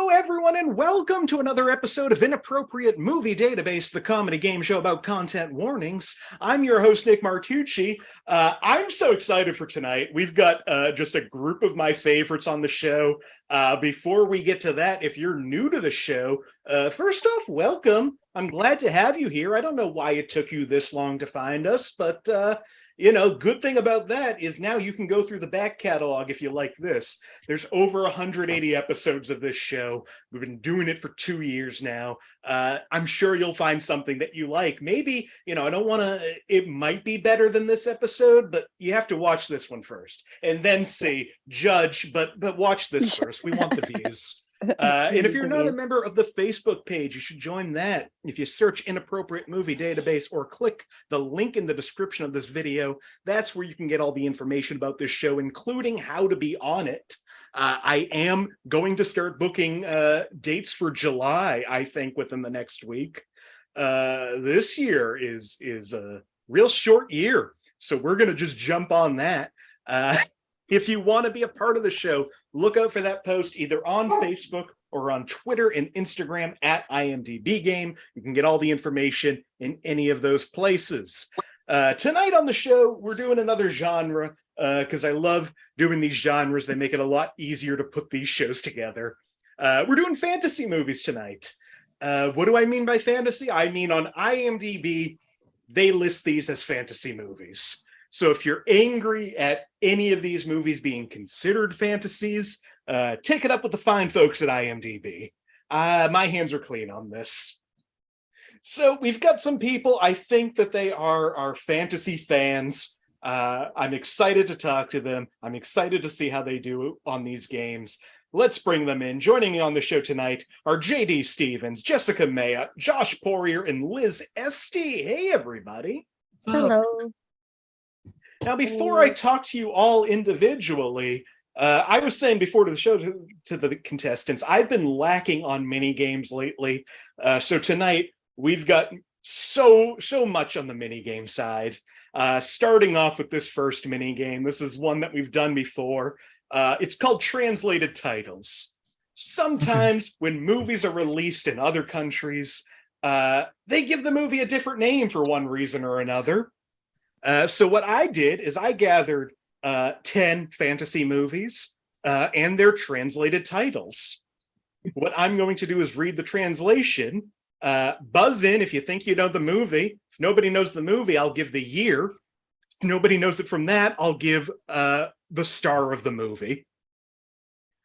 Hello, everyone, and welcome to another episode of Inappropriate Movie Database, the comedy game show about content warnings. I'm your host, Nick Martucci. I'm so excited for tonight. We've got just a group of my favorites on the show. Before we get to that, if you're new to the show, first off, welcome. I'm glad to have you here. I don't know why it took you this long to find us, but good thing about that is now you can go through the back catalog if you like this. There's over 180 episodes of this show. We've been doing it for 2 years now. I'm sure you'll find something that you like. Maybe, I don't want to, it might be better than this episode, but you have to watch this one first and then judge, but watch this first. We want the views. And if you're not a member of the Facebook page, you should join that. If you search Inappropriate Movie Database or click the link in the description of this video, that's where you can get all the information about this show, including how to be on it. I am going to start booking dates for July, I think, within the next week. This year is a real short year, so we're going to just jump on that. If you want to be a part of the show, look out for that post either on Facebook or on Twitter and Instagram at IMDb Game. You can get all the information in any of those places. Tonight on the show, we're doing another genre because I love doing these genres. They make it a lot easier to put these shows together. We're doing fantasy movies tonight. What do I mean by fantasy? I mean on IMDb, they list these as fantasy movies. So if you're angry at any of these movies being considered fantasies, take it up with the fine folks at IMDb. My hands are clean on this. So we've got some people, I think that they are fantasy fans. I'm excited to talk to them. I'm excited to see how they do on these games. Let's bring them in. Joining me on the show tonight are JD Stephans, Jessica Mayotte, Josh Poirier, and Liz Estey. Hey, everybody. Hello. Now, before I talk to you all individually, I was saying before to the show to the contestants, I've been lacking on mini games lately. So tonight we've got so much on the mini game side. Starting off with this first mini game, this is one that we've done before. It's called Translated Titles. Sometimes when movies are released in other countries, they give the movie a different name for one reason or another. So what I did is I gathered 10 fantasy movies and their translated titles. What I'm going to do is read the translation, buzz in if you think you know the movie. If nobody knows the movie, I'll give the year. If nobody knows it from that, I'll give the star of the movie.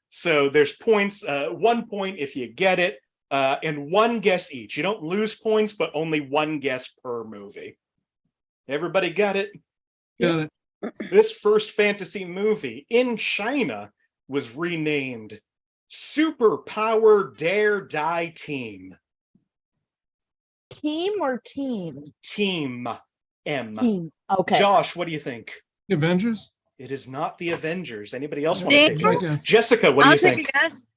So there's points, 1 point if you get it, and one guess each. You don't lose points, but only one guess per movie. Everybody got it? Got it. This first fantasy movie in China was renamed Superpower Dare Die Team. Team or team? Team. M. Team. Okay. Josh, what do you think? The Avengers? It is not the Avengers. Anybody else want to take Right, it? yeah. Jessica, what do I'll you take think? a guess.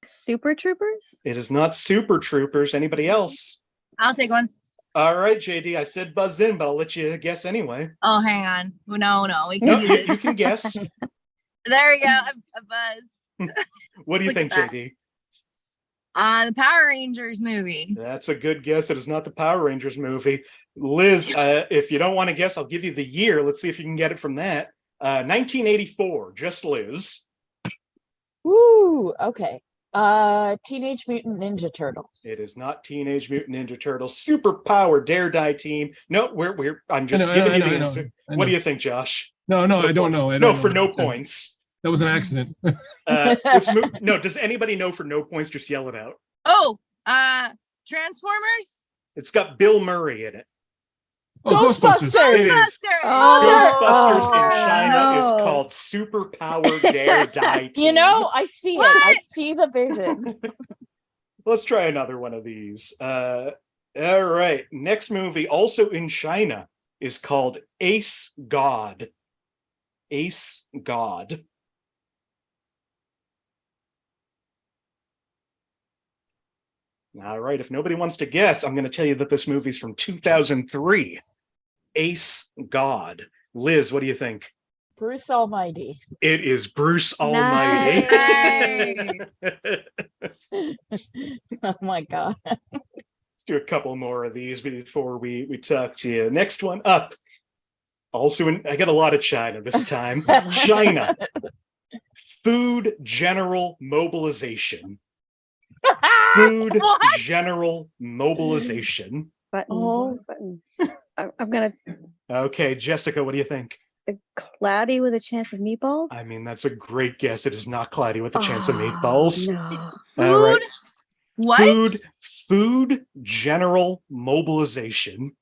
Super Troopers? It is not Super Troopers. Anybody else? I'll take one. All right, JD, I said buzz in, but I'll let you guess anyway. Oh, hang on. No, we No, can do you this. can guess. There we go. I buzzed. What do you Look think, at that. JD? The Power Rangers movie. That's a good guess. It is not the Power Rangers movie. Liz, if you don't want to guess, I'll give you the year. Let's see if you can get it from that. 1984, just Liz. Woo. Okay. Teenage Mutant Ninja Turtles. It is not Teenage Mutant Ninja Turtles. Superpower Dare Die Team. No, I'm just giving you the answer. What do you think, Josh? No, I don't know. I No, don't for know. no points. That was an accident. No, does anybody know for no points? Just yell it out. Oh, Transformers. It's got Bill Murray in it. Ghostbusters! It is. Ghostbusters. Ghostbusters in Oh, China is no. called Superpower Dare Die Team. You know, I see it. I What? see the vision. Let's try another one of these. All right. Next movie, also in China, is called Ace God. Ace God. All right. If nobody wants to guess, I'm going to tell you that this movie's from 2003. Ace God. Liz, what do you think? Bruce Almighty. It is Bruce Almighty. Nice. Oh my god. Let's do a couple more of these before we talk to you. Next one up. Also, I got a lot of China this time. China. Food general mobilization. Food What? general mobilization. Oh. Button. I'm gonna Okay, Jessica, what do you think? cloudy with a chance of meatballs. I mean, that's a great guess. It is not cloudy with a chance of meatballs. No. Food? All right. What? Food general mobilization.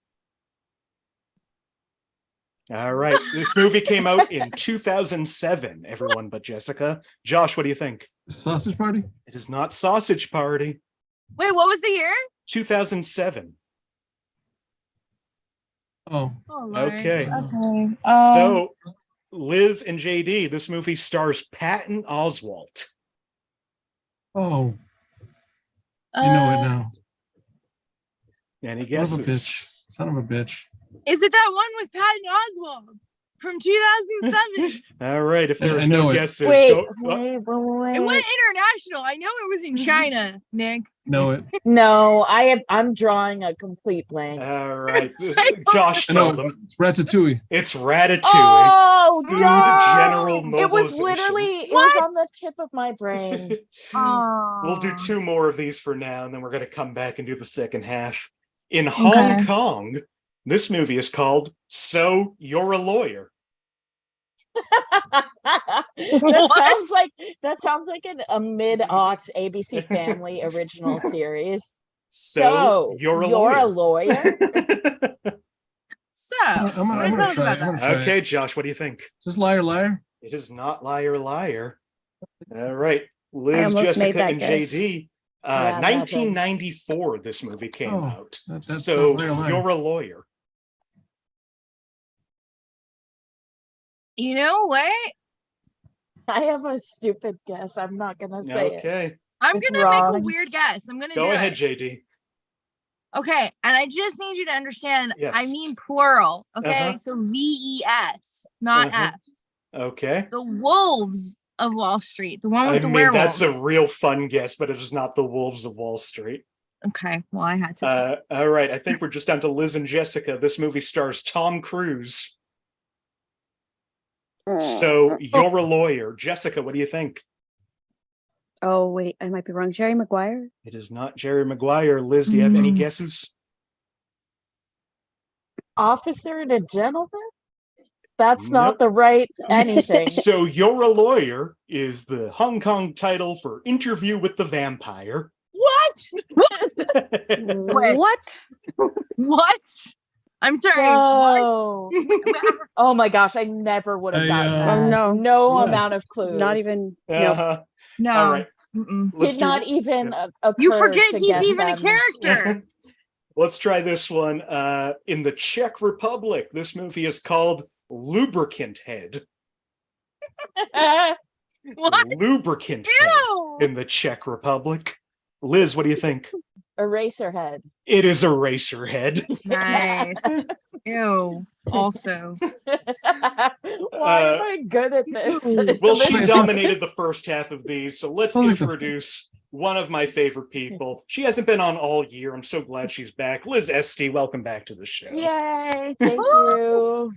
All right. This movie came out in 2007, everyone but Jessica. Josh, what do you think? Sausage Party? It is not Sausage Party. Wait, what was the year? 2007. Oh, Oh, Lord. Okay. Okay. So, Liz and JD, this movie stars Patton Oswalt. oh, I know it now. Any Son of a guesses? bitch. Son of a bitch. Is it that one with Patton Oswalt from 2007? All right. If I there's know no it. guesses, Wait, go. wait, It wait. went international. I know it was in China, Nick. Know it. No, I'm drawing a complete blank. All right. Josh, I know tell it. them. It's Ratatouille. It's Ratatouille. Oh, Food duh! general It was mobilization. literally it What? was on the tip of my brain. We'll do two more of these for now, and then we're going to come back and do the second half. In Okay. Hong Kong, this movie is called So You're a Lawyer. that sounds like a mid-aughts ABC Family original series. So You're a Lawyer. lawyer? So, I'm gonna try it. I'm gonna try Okay, it. Josh, what do you think? Is this Liar Liar? It is not Liar Liar. All right. I Liz, almost made Jessica, that and guess. JD. Yeah, 1994, this movie came Oh, out. that's So not Liar Liar. You're a Lawyer. you know what? I have a stupid guess. I'm not gonna say it. Okay. I'm It's gonna make a wrong. weird guess. I'm gonna Go do ahead, it. JD. Okay, and I just need you to understand. Yes. I mean plural. Okay, Uh-huh. so VES, not Uh-huh. F. Okay. The Wolves of Wall Street, the one with I the mean, werewolves. that's a real fun guess, but it is not the Wolves of Wall Street. Okay, well, I had to. All right. I think we're just down to Liz and Jessica. This movie stars Tom Cruise. So You're a Lawyer. Jessica, what do you think? Oh wait, I might be wrong. Jerry Maguire. It is not Jerry Maguire. Liz, do you have any Mm. guesses? Officer and a Gentleman? That's Nope. not the right anything. So You're a Lawyer is the Hong Kong title for Interview with the Vampire. What? Wait. What? What? I'm sorry. Whoa. What? Oh my gosh, I never would have I, gotten uh, that. Oh no. No Yeah. amount of clues. Not even. No. Uh-huh. No. All right. Mm-mm. Let's Did do- not even occur You forget to he's guess even a them. character. Let's try this one. In the Czech Republic, this movie is called Lubricant Head. What? Lubricant Head Ew. in the Czech Republic. Liz, what do you think? Eraserhead. It is Eraserhead. Nice. Ew. Also. Why am I good at this? Well, she Listen. dominated the first half of these, so let's Oh, look. introduce one of my favorite people. She hasn't been on all year. I'm so glad she's back. Liz Estey, welcome back to the show. Yay! Thank you.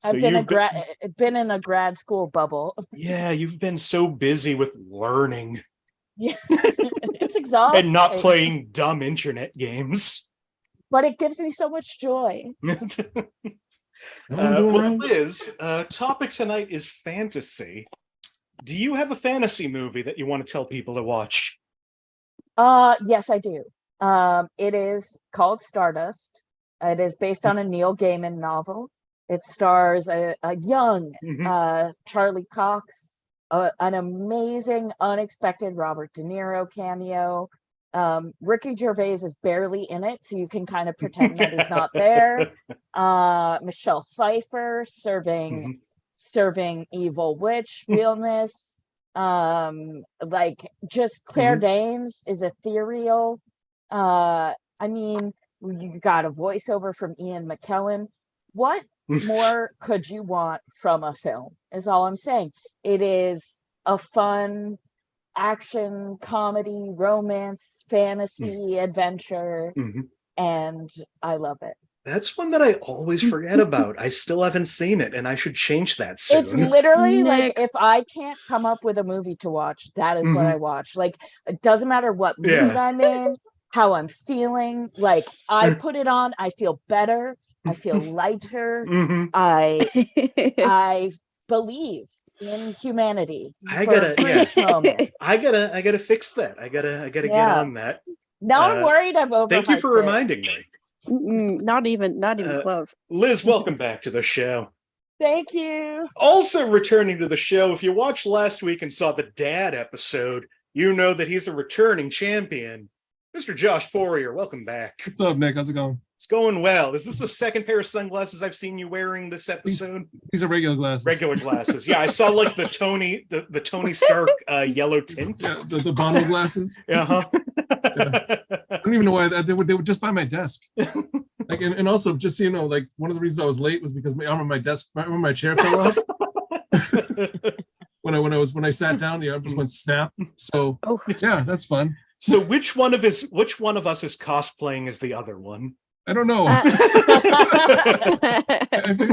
So I've been you've been in a grad school bubble. Yeah, you've been so busy with learning Yeah, it's exhausting. and not playing dumb internet games. but it gives me so much joy. Well, Liz, topic tonight is fantasy. Do you have a fantasy movie that you want to tell people to watch? Yes, I do. It is called Stardust. It is based on a Neil Gaiman novel. It stars a young Mhm. Charlie Cox, an amazing, unexpected Robert De Niro cameo. Ricky Gervais is barely in it, so you can kind of pretend that he's not there. Michelle Pfeiffer serving evil witch realness. Like just Claire Danes is ethereal. I mean, you got a voiceover from Ian McKellen. What more could you want from a film is all I'm saying. It is a fun action, comedy, romance, fantasy, adventure, and I love it. That's one that I always forget about. I still haven't seen it, and I should change that soon. It's literally like, Nick. if I can't come up with a movie to watch, that is what I watch. Like, it doesn't matter what mood I'm in, how I'm feeling. Like, I put it on, I feel better, I feel lighter. I believe in humanity. I gotta fix that. I gotta get on that. Now I'm worried I've overhyped Thank you for reminding me. Not even close. Liz, welcome back to the show. Thank you. Also returning to the show, if you watched last week and saw the dad episode, you know that he's a returning champion. Mr. Josh Poirier, welcome back. What's up, Nick? How's it going? It's going well. Is this the second pair of sunglasses I've seen you wearing this episode? These are regular glasses. Regular glasses. Yeah, I saw like the Tony Stark yellow tint. Yeah, the Bono glasses. Uh-huh. Yeah. I don't even know why they were just by my desk. Like, and also, just so you know, like, one of the reasons I was late was because my arm on my desk, my chair fell off. when I sat down, the arm just went snap. So yeah, that's fun. So which one of us is cosplaying as the other one? I don't know. I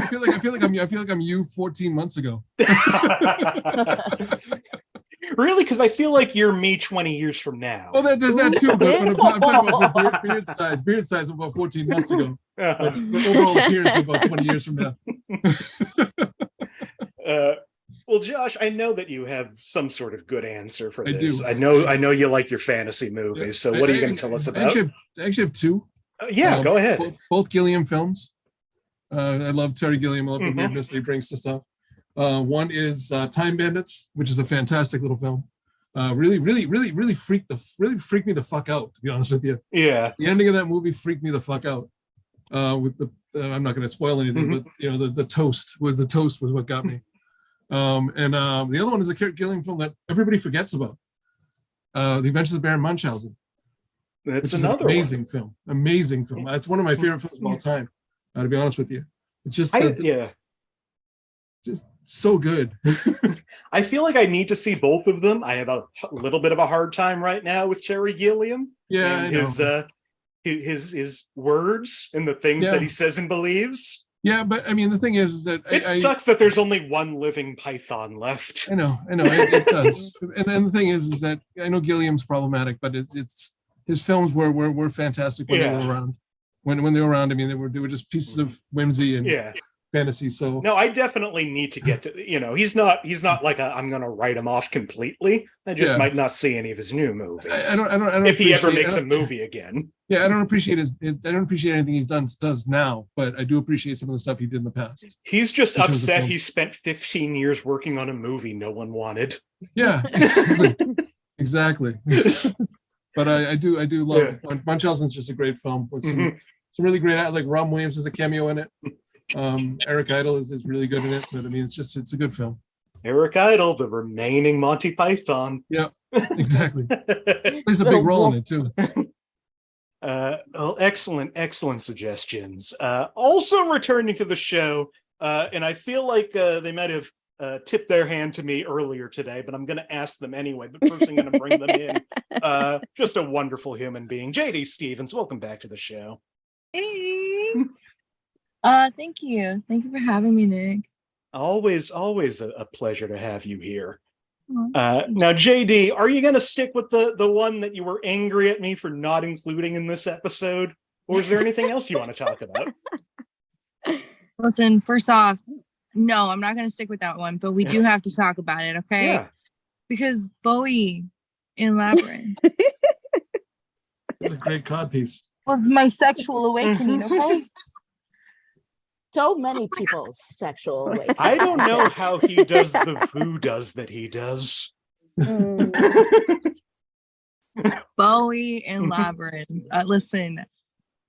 feel like I'm you 14 months ago. Really? Because I feel like you're me 20 years from now. Well, there's that too, but I'm talking about the beard size. Beard size was about 14 months ago. But overall appearance about 20 years from now. Well, Josh, I know that you have some sort of good answer for this. Do. I know you like your fantasy movies. So what are you going to tell us about? I actually have two. Go ahead. Both Gilliam films. I love Terry Gilliam. I love the weirdness that he brings to stuff. One is Time Bandits, which is a fantastic little film. Really freaked me the fuck out, to be honest with you. Yeah. The ending of that movie freaked me the fuck out. With the I'm not going to spoil anything, but the toast was what got me. And the other one is a Gilliam film that everybody forgets about. The Adventures of Baron Munchausen. That's another amazing film. Amazing film. It's one of my favorite films of all time. To be honest with you, it's just just so good. I feel like I need to see both of them. I have a little bit of a hard time right now with Terry Gilliam. Yeah, and his words and the things that he says and believes. Yeah, but I mean, the thing is that it sucks that there's only one living python left. I know, it does. And the thing is that I know Gilliam's problematic, but it's his films were fantastic when they were around. When they were around, I mean, they were just pieces of whimsy and fantasy. So no, I definitely need to get to. He's not like I'm going to write him off completely. I just might not see any of his new movies. I don't if he ever makes a movie again. Yeah, I don't appreciate anything he's does now, but I do appreciate some of the stuff he did in the past. He's just upset he spent 15 years working on a movie no one wanted. Yeah, exactly. But I do love Munchausen's just a great film with some really great, like Ron Williams has a cameo in it. Eric Idle is really good in it, but I mean it's a good film. Eric Idle, the remaining Monty Python. Yeah, exactly. Plays a big role in it too. Excellent suggestions. Also returning to the show, and I feel like they might have tipped their hand to me earlier today, but I'm going to ask them anyway. But first, I'm going to bring them in. Just a wonderful human being, JD Stephans. Welcome back to the show. Hey. Thank you for having me, Nick. Always a pleasure to have you here. Now, JD, are you going to stick with the one that you were angry at me for not including in this episode, or is there anything else you want to talk about? Listen, first off, no, I'm not going to stick with that one, but we do have to talk about it, okay? Yeah. Because Bowie in Labyrinth It's a great codpiece. was my sexual awakening, okay? So many people's sexual awakening. I don't know how he does the voodoo that he does. Bowie in Labyrinth. Listen.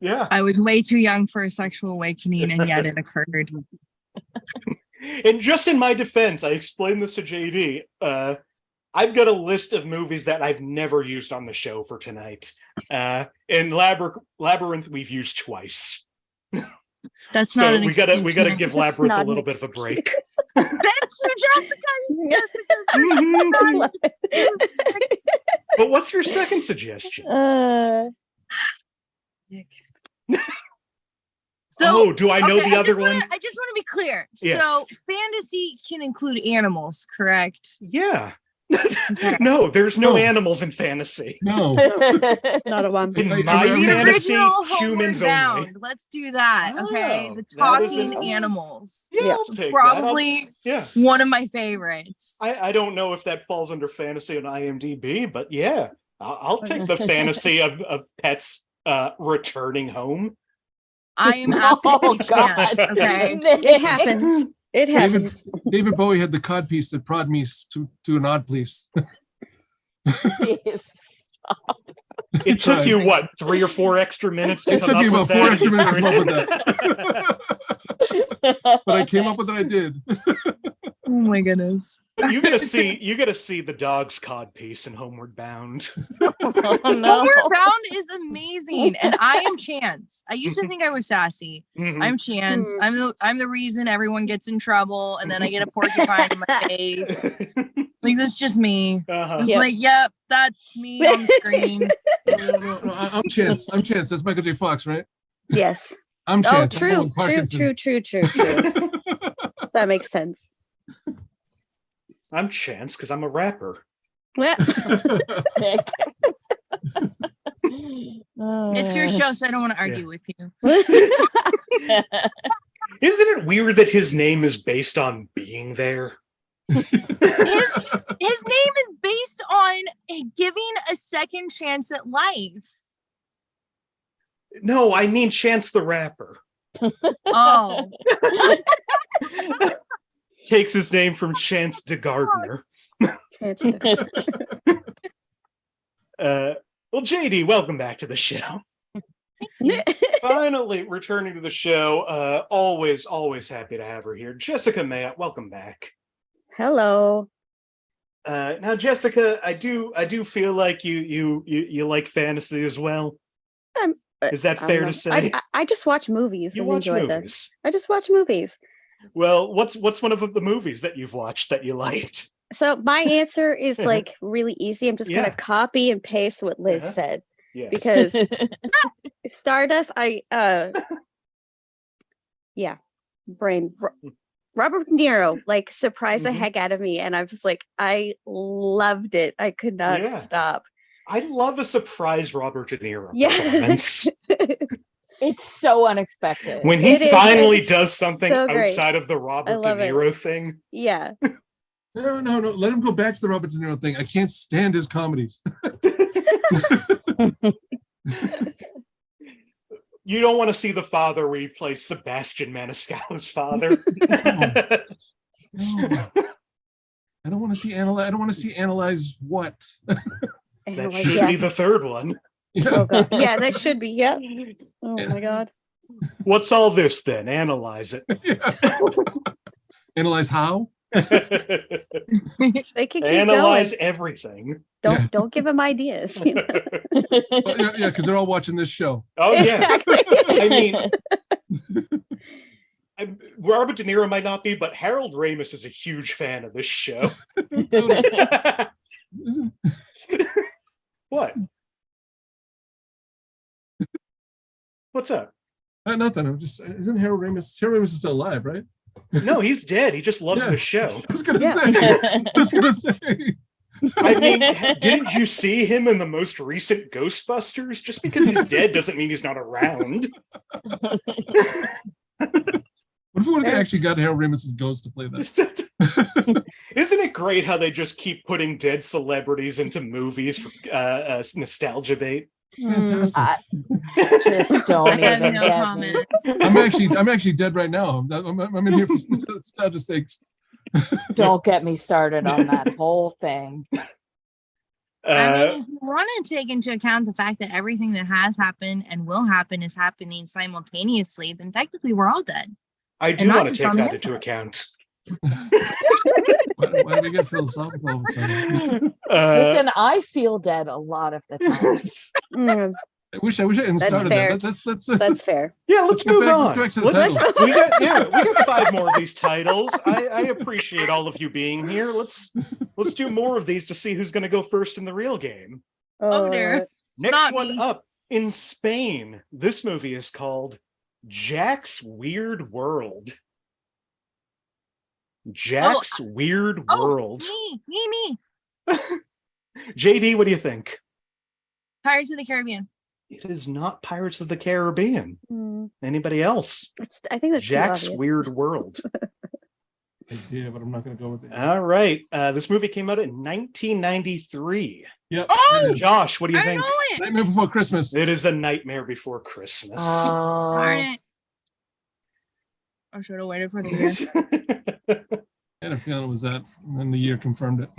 Yeah. I was way too young for a sexual awakening, and yet it occurred. And just in my defense, I explained this to JD. I've got a list of movies that I've never used on the show for tonight. And Labyrinth we've used twice. That's not. So we gotta give Labyrinth a little bit of a break. That's true, Jessica. Mhm. Love it. But what's your second suggestion? So, Do I know okay, the other one? I just want to be clear. Yes. So, fantasy can include animals, correct? Yeah. Okay. No, there's no Oh. animals in fantasy. No. Not a one. In I- my I- The fantasy, original Homeward humans Bound. only. Let's do that. Okay, Oh, the that is talking an- animals. Yeah, Yeah. I'll take Probably that. Yeah. one of my favorites. I don't know if that falls under fantasy on IMDb, but yeah, I'll take the fantasy of pets returning home. I am Oh, absolutely God. chance, okay. It happens. It happens. David Bowie had the cod piece that prod me to an odd place. Please. It took Right. you what, 3 or 4 extra minutes to It come took up me with about 4 that? extra minutes to come up with that. But I came up with it, I did. Oh my goodness. You gotta see the dog's cod piece in Homeward Bound. Oh, no. Homeward Bound is amazing, and I am Chance. I used to think I was sassy. Mhm. I'm Chance. I'm the reason everyone gets in trouble, and then I get a porcupine in my face. Like that's just me. Uh-huh. It's Yep. like, yep, that's me on the screen. No, I'm Chance. I'm Chance. That's Michael J. Fox, right? Yes. I'm Oh, Chance. I'm true. Owen Parkinson's. True. That makes sense. I'm Chance because I'm a rapper. Well, It's your show, so I don't want to argue with you. Isn't it weird that his name is based on being there? His name is based on giving a second chance at life. No, I mean Chance the Rapper. Oh, Takes his name from Chance de Gardner. Well, JD, welcome back to the show. Finally returning to the show. Always happy to have her here. Jessica Mayotte, welcome back. Hello. Now, Jessica, I do feel like you like fantasy as well. Is that I fair don't to know. say? I just watch movies You and watch enjoy them. movies. I just watch movies. Well, what's one of the movies that you've watched that you liked? So my answer is like really easy. I'm just Yeah. gonna copy and paste what Liz Uh-huh. said. Yes. Because Stardust, Robert De Niro like surprised the Mhm. heck out of me, and I was like, I loved it. I could not Yeah. stop. I love a surprise Robert De Niro Yeah. performance. It's so unexpected. When he It is, finally it's does something so great. outside of the Robert De love it. Niro thing. Yeah. No. Let him go back to the Robert De Niro thing. I can't stand his comedies. You don't want to see The Father where he plays Sebastian Maniscalco's father. No. I don't want to see analyze. I don't want to see analyze what. And That like, should yeah. be the third one. Oh, God. Yeah, that should be. Yep. Oh my God. What's all this then? Analyze it. Analyze how? They can keep Analyze going. everything. Don't give them ideas. You know? Yeah, because they're all watching this show. Oh yeah. Exactly. I mean, Robert De Niro might not be, but Harold Ramis is a huge fan of this show. What? What's up? Nothing. I'm just. Isn't Harold Ramis? Harold Ramis is still alive, right? No, he's dead. He just loves Yeah. the show. I was gonna Yeah. say. I was gonna say. I mean, didn't you see him in the most recent Ghostbusters? Just because he's dead doesn't mean he's not around. What if we would have actually got Harold Ramis' ghost to play that? Isn't it great how they just keep putting dead celebrities into movies for nostalgia bait? It's fantastic. Just don't I have even no get comment. me. I'm actually dead right now. I'm in here for nostalgia sakes. Don't get me started on that whole thing. I mean, if you want to take into account the fact that everything that has happened and will happen is happening simultaneously, then technically we're all dead. I do and not want to just take on the that into internet. account. Why do we get philosophical all of a sudden? Listen, I feel dead a lot of the time. Mm. I wish I hadn't That's started fair. that. That's fair. Yeah, let's get move back- on. let's go back to the titles. we got 5 more of these titles. I appreciate all of you being here. Let's do more of these to see who's going to go first in the real game. Oh, dear. Next Not one me. up, in Spain, this movie is called Jack's Weird World. Jack's Weird World. Me. JD, what do you think? Pirates of the Caribbean. It is not Pirates of the Caribbean. Hmm. Anybody else? I think that's too Jack's obvious. Weird World. idea, but I'm not going to go with it. All right. This movie came out in 1993. Yep. Oh! it is. Josh, what do you I think? know it. Nightmare Before Christmas. It is A Nightmare Before Christmas. Darn it. I should have waited for the year. I had a feeling it was that, and then the year confirmed it.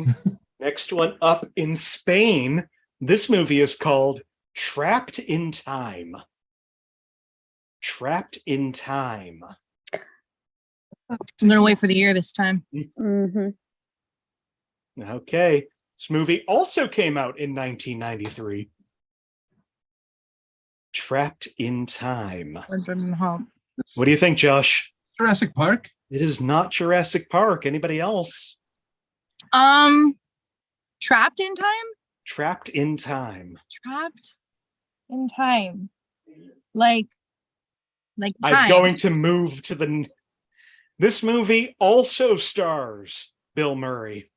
Next one up, in Spain, this movie is called Trapped in Time. Trapped in Time. I'm gonna wait for the year this time. Hmm. Okay. This movie also came out in 1993. Trapped in Time. That doesn't help. What do you think, Josh? Jurassic Park. It is not Jurassic Park. Anybody else? Trapped in time. Trapped in Time. Trapped in time. Like time. I'm going to move to the... This movie also stars Bill Murray.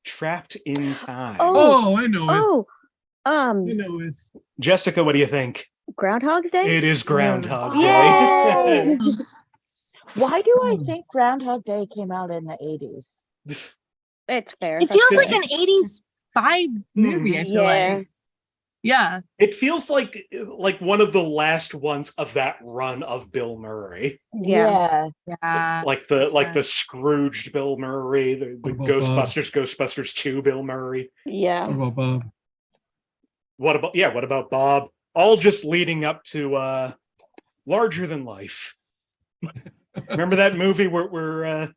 Trapped in Time. Oh, I know it. Oh, You know it. Jessica, what do you think? Groundhog's Day. It is Groundhog Yay! Day. Why do I think Groundhog Day came out in the 80s? It's fair. It That's feels fair. like an 80s vibe movie, I feel Yeah. like. Yeah. It feels like one of the last ones of that run of Bill Murray. Yeah. Yeah. Like the Scrooged Bill Murray, the What about Bob? Ghostbusters 2 Bill Murray. Yeah. What about Bob? What about Bob? All just leading up to Larger Than Life. Remember that movie where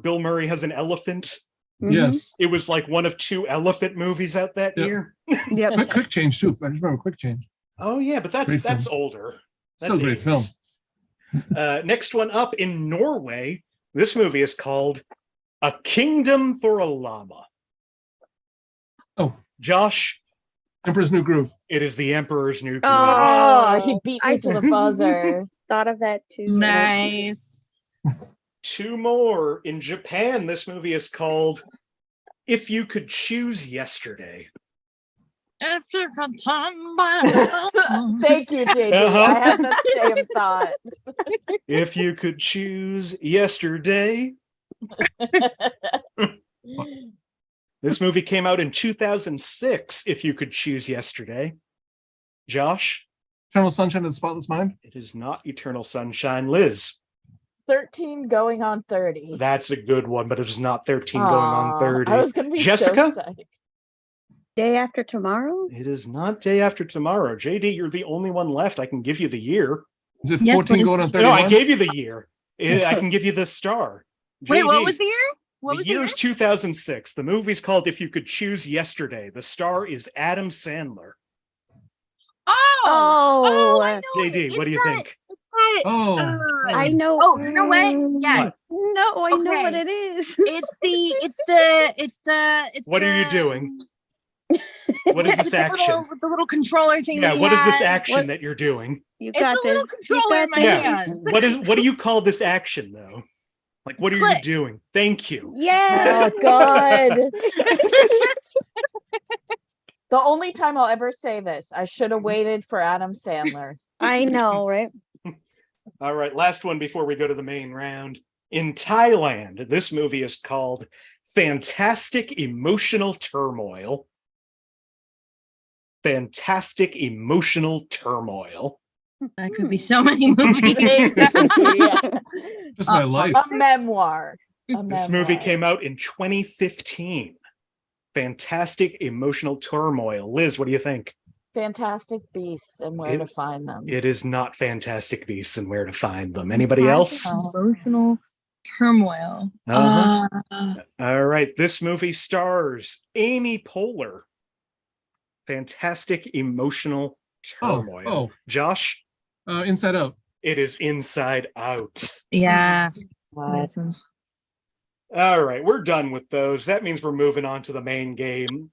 Bill Murray has an elephant? Mhm. Yes. It was like one of 2 elephant movies out that Yep. year. Yep. Quick change too. I just remember Quick Change. Oh yeah, but Great that's film. older. Still a great film. 80s. Next one up, in Norway, this movie is called A Kingdom for a Llama. Oh. Josh, Emperor's New Groove. it is The Emperor's New Groove. Oh, he beat me I- to the buzzer. Thought of that too. Nice. 2 more. In Japan, this movie is called If You Could Choose Yesterday. If you could turn back. Thank you, JD. Uh-huh. I had the same thought. If you could choose yesterday. This movie came out in 2006, If You Could Choose Yesterday. Josh, Eternal Sunshine of the Spotless Mind. it is not Eternal Sunshine. Liz, 13 going on 30. that's a good one, but it was not 13 going on Aw, 30. I was gonna be Jessica? so psyched. Day After Tomorrow. It is not Day After Tomorrow. JD, you're the only one left. I can give you the year. Is it Yes, 14 please. going on No, 31? I gave you the year. I can give you the star. Wait, what JD, was the year? What was the the year year? is 2006. The movie's called If You Could Choose Yesterday. The star is Adam Sandler. Oh, I know JD, it. what do It's you that- think? It's that, Oh. I know. Oh, you know what? Yes. No, I know what Okay. it is. It's What are you the- doing? What is with this the action? with the little controller thing. Yeah, that he what is this has. action What- that you're doing? You It's got a little this. You controller in got my this. Yeah. hand. What do you call this action though? Like what are you Click. doing? Thank you. Yeah. Oh God. The only time I'll ever say this, I should have waited for Adam Sandler. I know, right? All right, last one before we go to the main round. In Thailand, this movie is called Fantastic Emotional Turmoil. Fantastic Emotional Turmoil. That could be so many movies. Yeah. Just my life. A memoir. This movie came out in 2015. Fantastic Emotional Turmoil. Liz, what do you think? Fantastic Beasts and Where to Find Them. It is not Fantastic Beasts and Where to Find Them. Anybody else? Emotional turmoil. Uh-huh. All right. This movie stars Amy Poehler. fantastic emotional turmoil. Oh. Josh? Inside Out. It is Inside Out. Yeah. What? All right, we're done with those. That means we're moving on to the main game.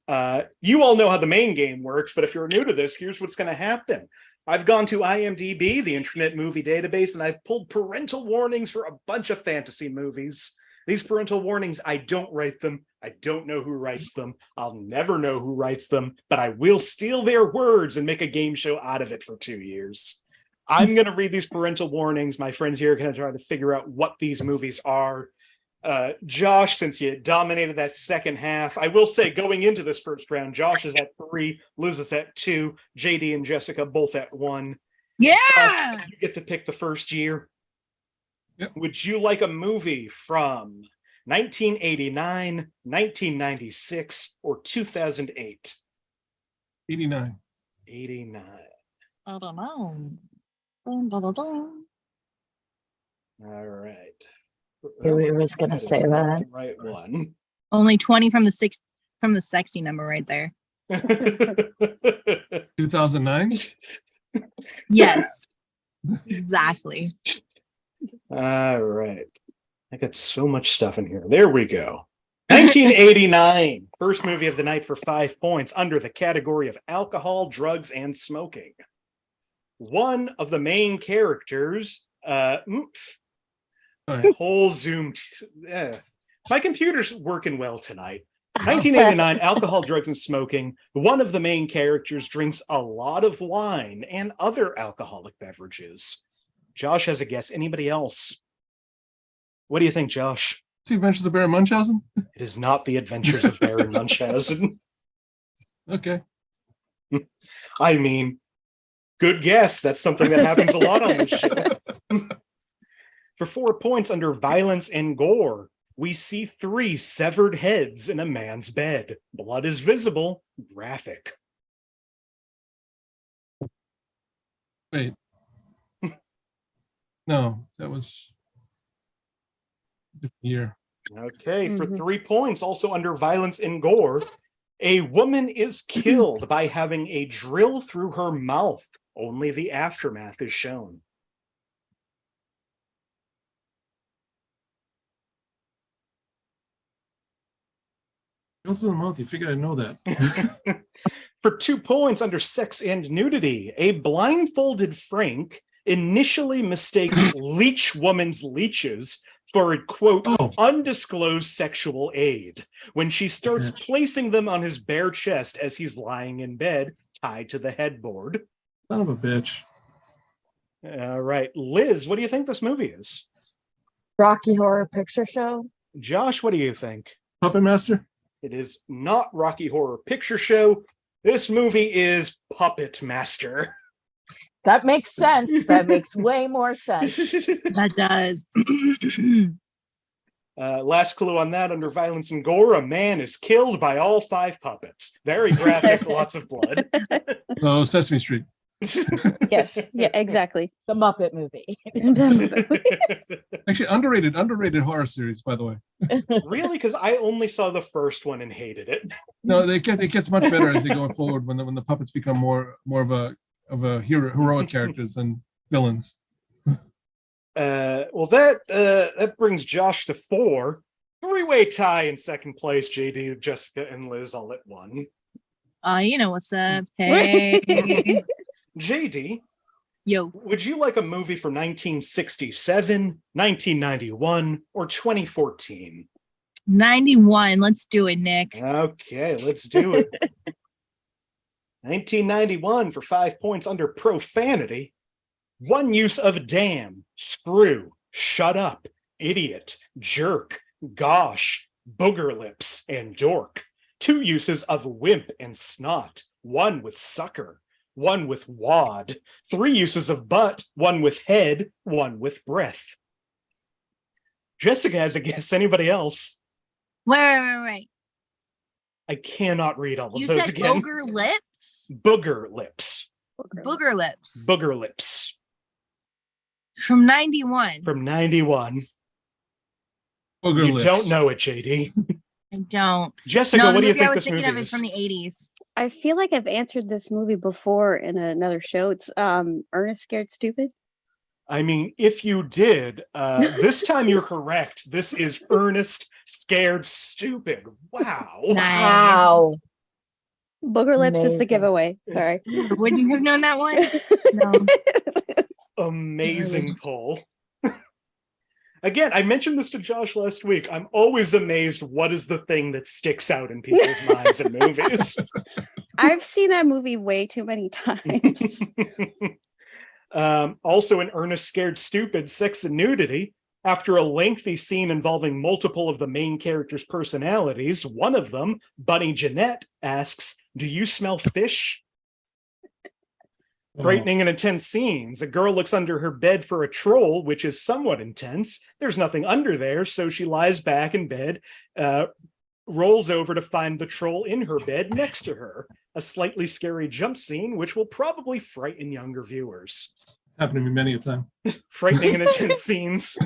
You all know how the main game works, but if you're new to this, here's what's going to happen. I've gone to IMDb, the Internet Movie Database, and I've pulled parental warnings for a bunch of fantasy movies. These parental warnings, I don't write them. I don't know who writes them. I'll never know who writes them, but I will steal their words and make a game show out of it for 2 years. I'm going to read these parental warnings. My friends here are going to try to figure out what these movies are. Josh, since you dominated that second half, I will say going into this first round, Josh is at 3, Liz is at 2, JD and Jessica both at 1. Yeah. Josh, you get to pick the first year. Yep. Would you like a movie from 1989, 1996, or 2008? 89. 89. I don't know. Dun, dun, dun, dun. All right. Who was going to That is say not that? the right one. Only 20 from the sexy number right there. 2009. Yes. Exactly. All right. I got so much stuff in here. There we go. 1989. First movie of the night for 5 points under the category of alcohol, drugs, and smoking. One of the main characters, whole Zoom. My computer's working well tonight. 1989, alcohol, drugs, and smoking. One of the main characters drinks a lot of wine and other alcoholic beverages. Josh has a guess. Anybody else? What do you think, Josh? The Adventures of Baron Munchausen. It is not The Adventures of Baron Munchausen. Okay. I mean, good guess. That's something that happens a lot on this show. For 4 points under violence and gore, we see 3 severed heads in a man's bed. Blood is visible, graphic. Wait. No, that was a different year. Okay, for 3 points, also under violence and gore, a woman is killed by having a drill through her mouth. Only the aftermath is shown. Go through the mouth. You figured I know that. For 2 points under sex and nudity, a blindfolded Frank initially mistakes leech woman's leeches for a, quote, undisclosed sexual aid when she starts placing them on his bare chest as he's lying in bed, tied to the headboard. Son of a bitch. All right. Liz, what do you think this movie is? Rocky Horror Picture Show. Josh, what do you think? Puppet Master? It is not Rocky Horror Picture Show. This movie is Puppet Master. That makes sense. That makes way more sense. That does. Last clue on that, under violence and gore, a man is killed by all 5 puppets. Very graphic, lots of blood. Oh, Sesame Street. Yes. Yeah, exactly. The Muppet movie. Actually, underrated horror series, by the way. Really? Because I only saw the first one and hated it. No, it gets much better as they go forward when the puppets become more of a heroic characters than villains. Well, that brings Josh to 4. 3-way tie in second place. JD, Jessica, and Liz all at 1. You know what's up. Hey. JD, Yo. would you like a movie from 1967, 1991, or 2014? 91. Let's do it, Nick. Okay, let's do it. 1991 for 5 points under profanity. One use of damn, screw, shut up, idiot, jerk, gosh, booger lips, and dork. 2 uses of wimp and snot. 1 with sucker. 1 with wad. 3 uses of butt. 1 with head. 1 with breath. Jessica has a guess. Anybody else? Wait. I cannot read all of You those said again. booger lips? Booger lips. Booger lips. Booger lips. From 91. From 91. Booger You lips. don't know it, JD. I don't. Jessica, No, what the do you movie I think was this thinking movie of is is? from the 80s. I feel like I've answered this movie before in another show. It's Ernest Scared Stupid. I mean, if you did, this time you're correct. This is Ernest Scared Stupid. Wow. Nice. Wow. Booger Lips is the Amazing. giveaway. Sorry. Wouldn't you have known that one? No. Amazing poll. Again, I mentioned this to Josh last week. I'm always amazed what is the thing that sticks out in people's minds in movies. I've seen that movie way too many times. Also in Ernest Scared Stupid, sex and nudity. After a lengthy scene involving multiple of the main characters' personalities, one of them, Bunny Jeanette, asks, "Do you smell fish?" Frightening and intense scenes. A girl looks under her bed for a troll, which is somewhat intense. There's nothing under there, so she lies back in bed, rolls over to find the troll in her bed next to her. A slightly scary jump scene, which will probably frighten younger viewers. Happened to me many a time. Frightening and intense scenes.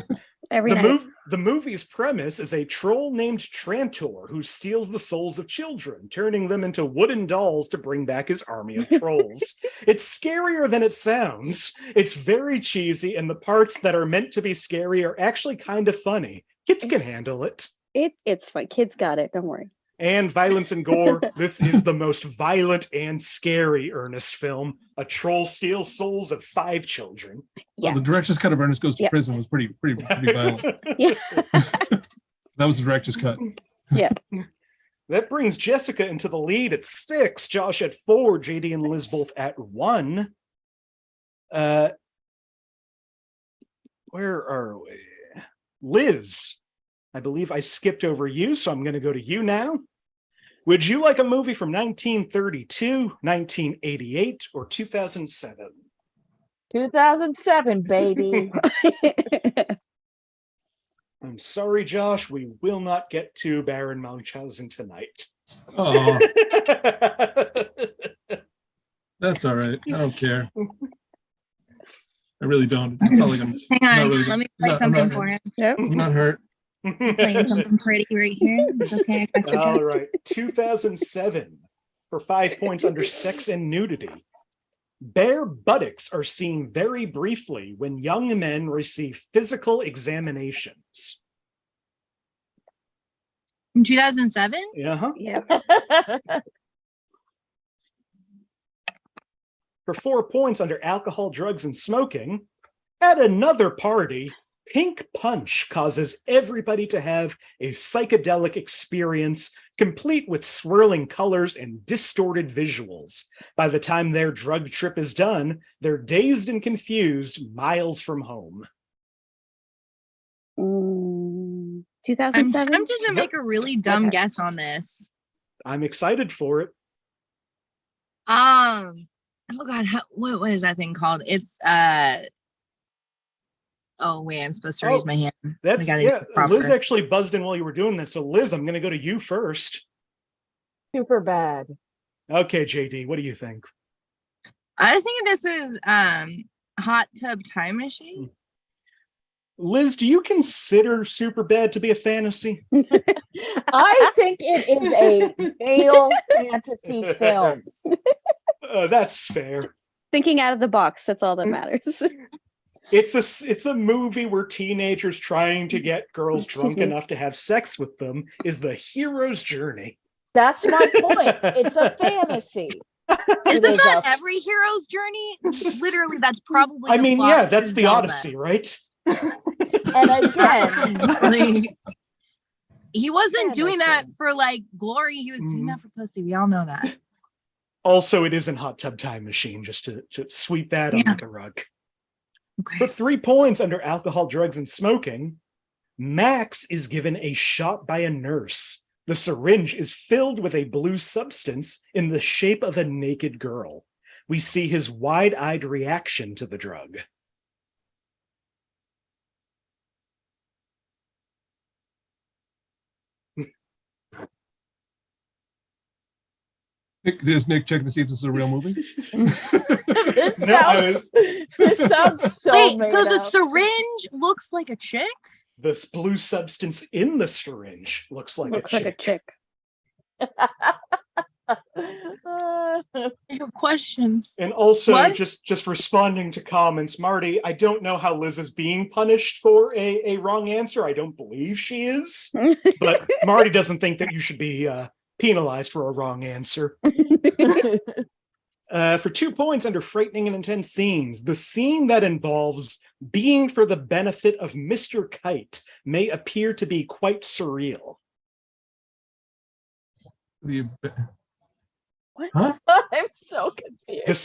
Every night. The movie's premise is a troll named Trantor who steals the souls of children, turning them into wooden dolls to bring back his army of trolls. It's scarier than it sounds. It's very cheesy, and the parts that are meant to be scary are actually kind of funny. Kids can handle it. It's fun. Kids got it. Don't worry. And violence and gore. This is the most violent and scary Ernest film. A troll steals souls of 5 children. Yeah. Well, the director's cut of Ernest Goes to Yeah. Prison was pretty violent. Yeah. That was the director's cut. Yeah. That brings Jessica into the lead at 6, Josh at 4, JD and Liz both at 1. Where are we? Liz, I believe I skipped over you, so I'm going to go to you now. Would you like a movie from 1932, 1988, or 2007? 2007, baby. I'm sorry, Josh, we will not get to Baron Munchausen tonight. Oh, that's all right. I don't care. I really don't. It's not like I'm Hang not on. really, Let me play I'm something not- for him. Yep. I'm not hurt. Playing something pretty right here. It's okay. I got your All job. right, 2007 for 5 points under sex and nudity. Bare buttocks are seen very briefly when young men receive physical examinations. In 2007? Uh-huh. Yeah. For 4 points under alcohol, drugs, and smoking. At another party, pink punch causes everybody to have a psychedelic experience, complete with swirling colors and distorted visuals. By the time their drug trip is done, they're dazed and confused, miles from home. 2007. I'm tempted to make a really dumb guess on this. I'm excited for it. Oh god, what is that thing called? It's oh wait, I'm supposed to raise my hand. That's, gotta yeah, do this proper. Liz actually buzzed in while you were doing that. So Liz, I'm going to go to you first. Super bad. Okay, JD, what do you think? I was thinking this is Hot Tub Time Machine. Liz, do you consider Superbad to be a fantasy? I think it is a male fantasy film. That's fair. Thinking out of the box. That's all that matters. It's a movie where teenagers trying to get girls drunk enough to have sex with them is the hero's journey. That's my point. It's a fantasy. Isn't is that a- every hero's journey? Literally, that's probably. I the mean, plot yeah, of that's the Zelda. Odyssey, right? And again, Like, he wasn't doing that Fantasy. for like glory. He was doing that for pussy. We all know that. Also, it isn't Hot Tub Time Machine, just to sweep that under the rug. For Okay. 3 points under alcohol, drugs, and smoking, Max is given a shot by a nurse. The syringe is filled with a blue substance in the shape of a naked girl. We see his wide-eyed reaction to the drug. Is Nick checking to see if this is a real movie? this No, I sounds so Wait, made so the up. syringe looks like a chick? This blue substance in the syringe looks like Looks a like a chick. chick. I have questions. And also, What? just responding to comments, Marty, I don't know how Liz is being punished for a wrong answer. I don't believe she is. But Marty doesn't think that you should be penalized for a wrong answer. For 2 points under frightening and intense scenes, the scene that involves being for the benefit of Mr. Kite may appear to be quite surreal. Huh? I'm so confused.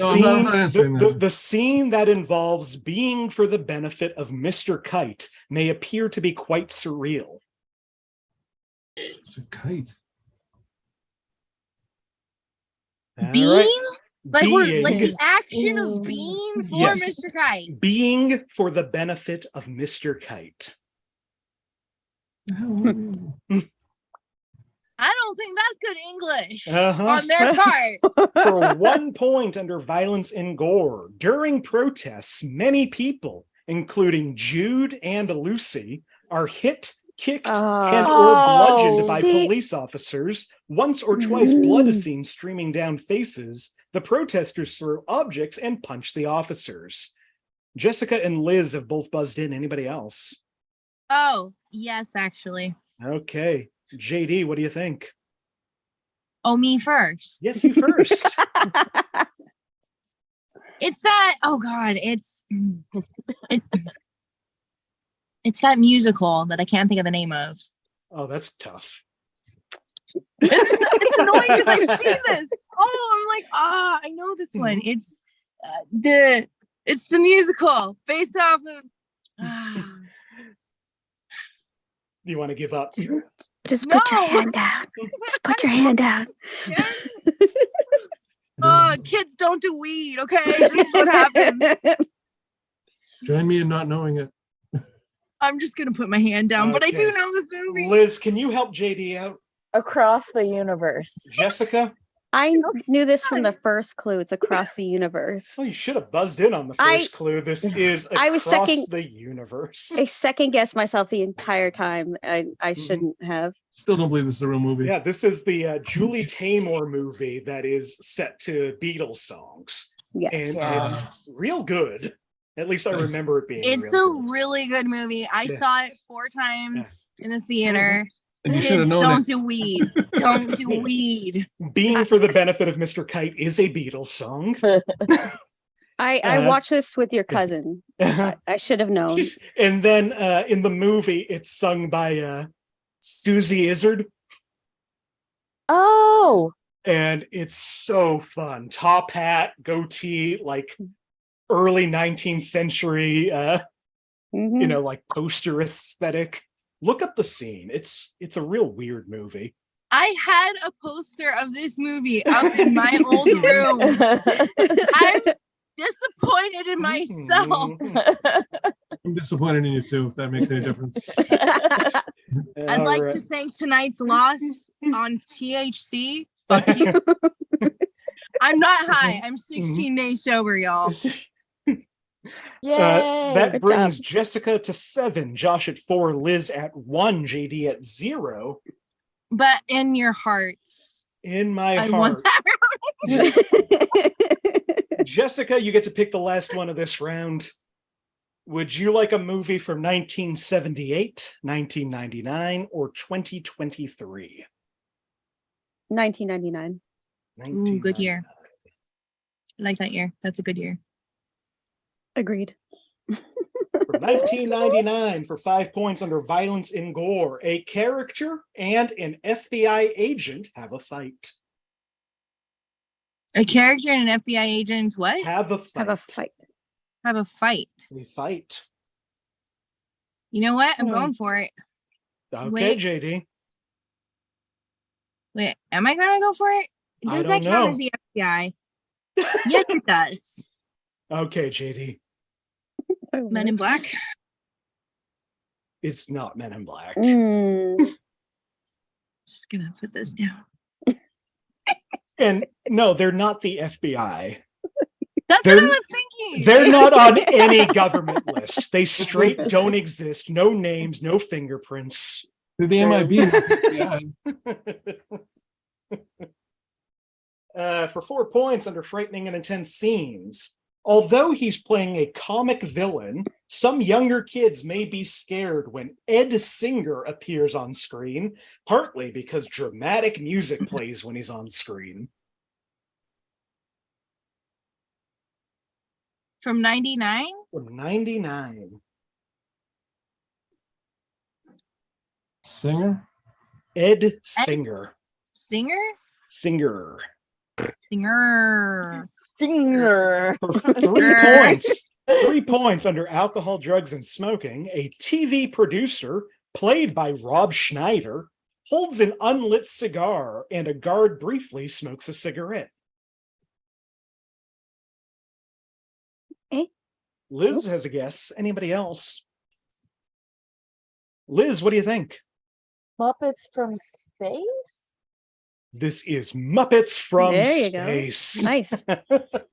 The scene that involves being for the benefit of Mr. Kite may appear to be quite surreal. It's a kite. Being? All right. Like we're like Being. the action of being for Yes. Mr. Kite. Being for the benefit of Mr. Kite. I don't think that's good English Uh-huh. on their part. For 1 point under violence and gore, during protests, many people, including Jude and Lucy, are hit, kicked, and or bludgeoned by see- police officers. Once or twice, blood is seen streaming down faces. The protesters throw objects and punch the officers. Jessica and Liz have both buzzed in. Anybody else? Oh, yes, actually. Okay. JD, what do you think? Oh, me first. Yes, you first. It's that, oh God, it's that musical that I can't think of the name of. Oh, that's tough. It's annoying because I've seen this. Oh, I'm like, I know this one. It's the musical based off of. Do you want to give up? Just put your No. hand down. Just put your hand down. Kids don't do weed. Okay, this is what happens. Join me in not knowing it. I'm just gonna put my hand down, but I do Okay. know this movie. Liz, can you help JD out? Across the universe. Jessica? I knew this from the first clue. It's across the universe. Oh, you should have buzzed in on the first clue. This is I was across second- the universe. I second guessed myself the entire time. I shouldn't have. Still don't believe this is a real movie. Yeah, this is the Julie Taymor movie that is set to Beatles songs. Yeah. And Yeah. it's real good. At least I remember it being It's real a good. really good movie. I Yeah. saw it 4 times in the theater. And you should Kids, have known don't it. do weed. Don't do weed. Being for the benefit of Mr. Kite is a Beatles song. I watched this with your cousin. I should have known. And then in the movie, it's sung by Susie Izzard. Oh, And it's so fun. Top hat, goatee, like early 19th century, Mhm. like poster aesthetic. Look up the scene. It's a real weird movie. I had a poster of this movie up in my old room. I'm disappointed in myself. I'm disappointed in you too, if that makes any difference. I'd like to thank tonight's loss on THC. Fuck you. I'm not high. I'm 16 days sober, y'all. Yay. That Good brings job. Jessica to 7, Josh at 4, Liz at 1, JD at 0. But in your hearts, In my I heart. want that. Jessica, you get to pick the last one of this round. Would you like a movie from 1978, 1999, or 2023? 1999. Ooh, good year. I like that year. That's a good year. Agreed. For 1999, for 5 points under violence and gore, a character and an FBI agent have a fight. A character and an FBI agent, what? Have a fight. Have a fight. Have a fight. We fight. You know what? I'm Hmm. going for it. Okay, Wait. JD. Wait, am I gonna go for it? I Does don't that count know. as the FBI? Yes, it does. Okay, JD. Men in Black. It's not Men in Black. Mm. Just gonna put this down. And no, they're not the FBI. That's They're- what I was thinking. They're not on any government exist. They straight don't exist. No names, no fingerprints. The MIB. For 4 points under frightening and intense scenes. Although he's playing a comic villain, some younger kids may be scared when Ed Singer appears on screen, partly because dramatic music plays when he's on screen. From 99? From 99. Singer? Ed Singer. Singer? Singer. Singer. Singer. For 3 points. 3 points under alcohol, drugs, and smoking. A TV producer, played by Rob Schneider, holds an unlit cigar, and a guard briefly smokes a cigarette. Liz has a guess. Anybody else? Liz, what do you think? Muppets from Space? This is Muppets from There you Space. go. Nice.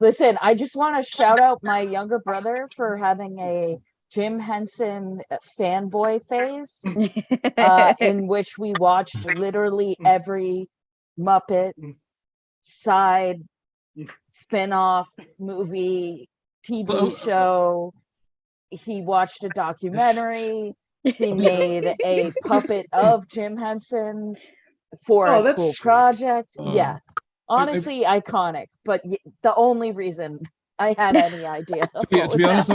Listen, I just want to shout out my younger brother for having a Jim Henson fanboy phase, in which we watched literally every Muppet side spin-off movie, TV show. He watched a documentary. He made a puppet of Jim Henson for a school project. Yeah, honestly, iconic. But the only reason I had any idea. Yeah, to be honest,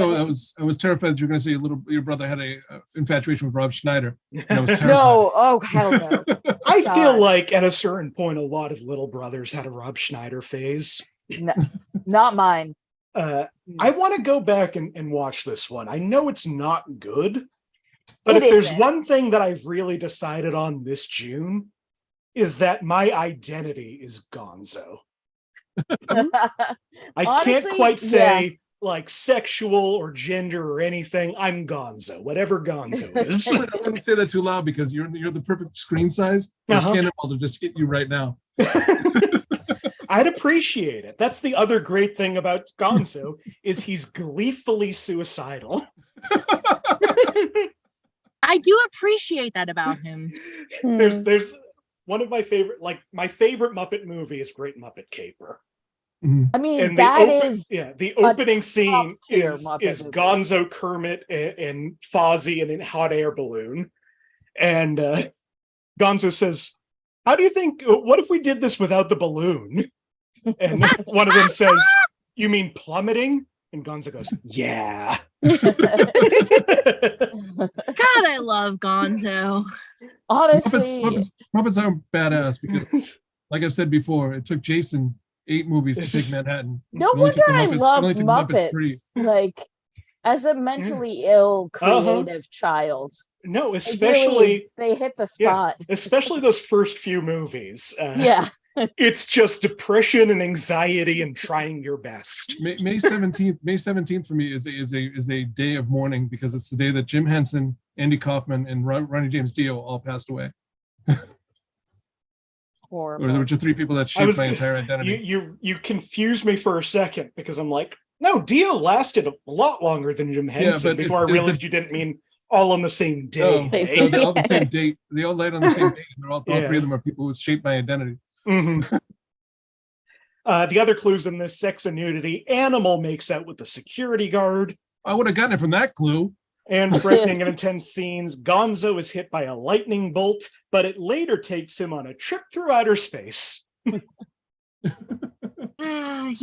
I was terrified that you were going to say your brother had a infatuation with Rob Schneider. I was terrified. No, oh hell no. I feel like at a certain point, a lot of little brothers had a Rob Schneider phase. No, not mine. I want to go back and watch this one. I know it's not good, but if there's one thing that I've really decided on this June, is that my identity is Gonzo. I can't quite say like sexual or gender or anything. I'm Gonzo, whatever Gonzo is. Let me say that too loud because you're the perfect screen size for Cannonball to just hit you right now. I'd appreciate it. That's the other great thing about Gonzo is he's gleefully suicidal. I do appreciate that about him. There's one of my favorite Muppet movie is Great Muppet Caper. I mean, and the opening scene is Gonzo, Kermit, and Fozzie in a hot air balloon. And Gonzo says, "How do you think, what if we did this without the balloon?" And one of them says, "You mean plummeting?" And Gonzo goes, "Yeah." God, I love Gonzo. Honestly, Muppets are badass because, like I've said before, it took Jason 8 movies to take Manhattan. No wonder I love Muppets. Like, as a mentally ill creative child. No, especially they hit the spot. Yeah, especially those first few movies. It's just depression and anxiety and trying your best. May 17th for me is a day of mourning because it's the day that Jim Henson, Andy Kaufman, and Ronnie James Dio all passed away. Horrible. Which are 3 people that shaped my entire identity. You confused me for a second because I'm like, no, Dio lasted a lot longer than Jim Henson before I realized you didn't mean all on the same day. No, they're all the same date. They all died on the same day. And all 3 of them are people who shaped my identity. Mm-hmm. The other clues in this: sex and nudity. Animal makes out with the security guard. I would have gotten it from that clue. And frightening and intense scenes. Gonzo is hit by a lightning bolt, but it later takes him on a trip through outer space. He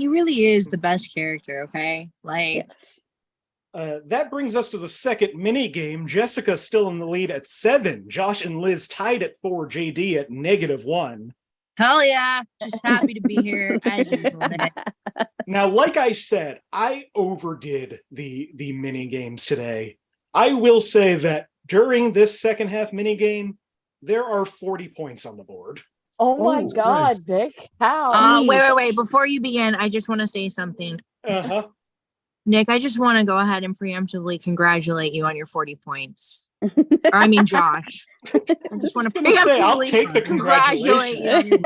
really is the best character, okay? Like, that brings us to the second mini game. Jessica still in the lead at 7. Josh and Liz tied at 4. JD at -1. Hell yeah. Just happy to be here as usual. Now, like I said, I overdid the mini games today. I will say that during this second half mini game, there are 40 points on the board. Oh my God, nice. Vic. How? Wait. Before you begin, I just want to say something. Nick, I just want to go ahead and preemptively congratulate you on your 40 points. I mean, Josh. I just want to preemptively I'll take the congratulate you.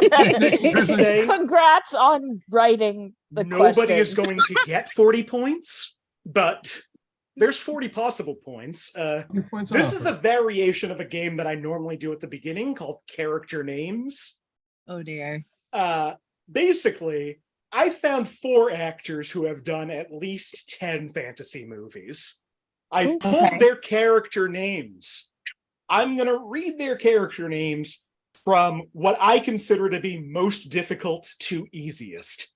Congrats on writing the question. Nobody is going to get 40 points, but there's 40 possible points. Points This off. is a variation of a game that I normally do at the beginning called character names. Oh dear. Basically, I found 4 actors who have done at least 10 fantasy movies. I've pulled Okay. their character names. I'm going to read their character names from what I consider to be most difficult to easiest.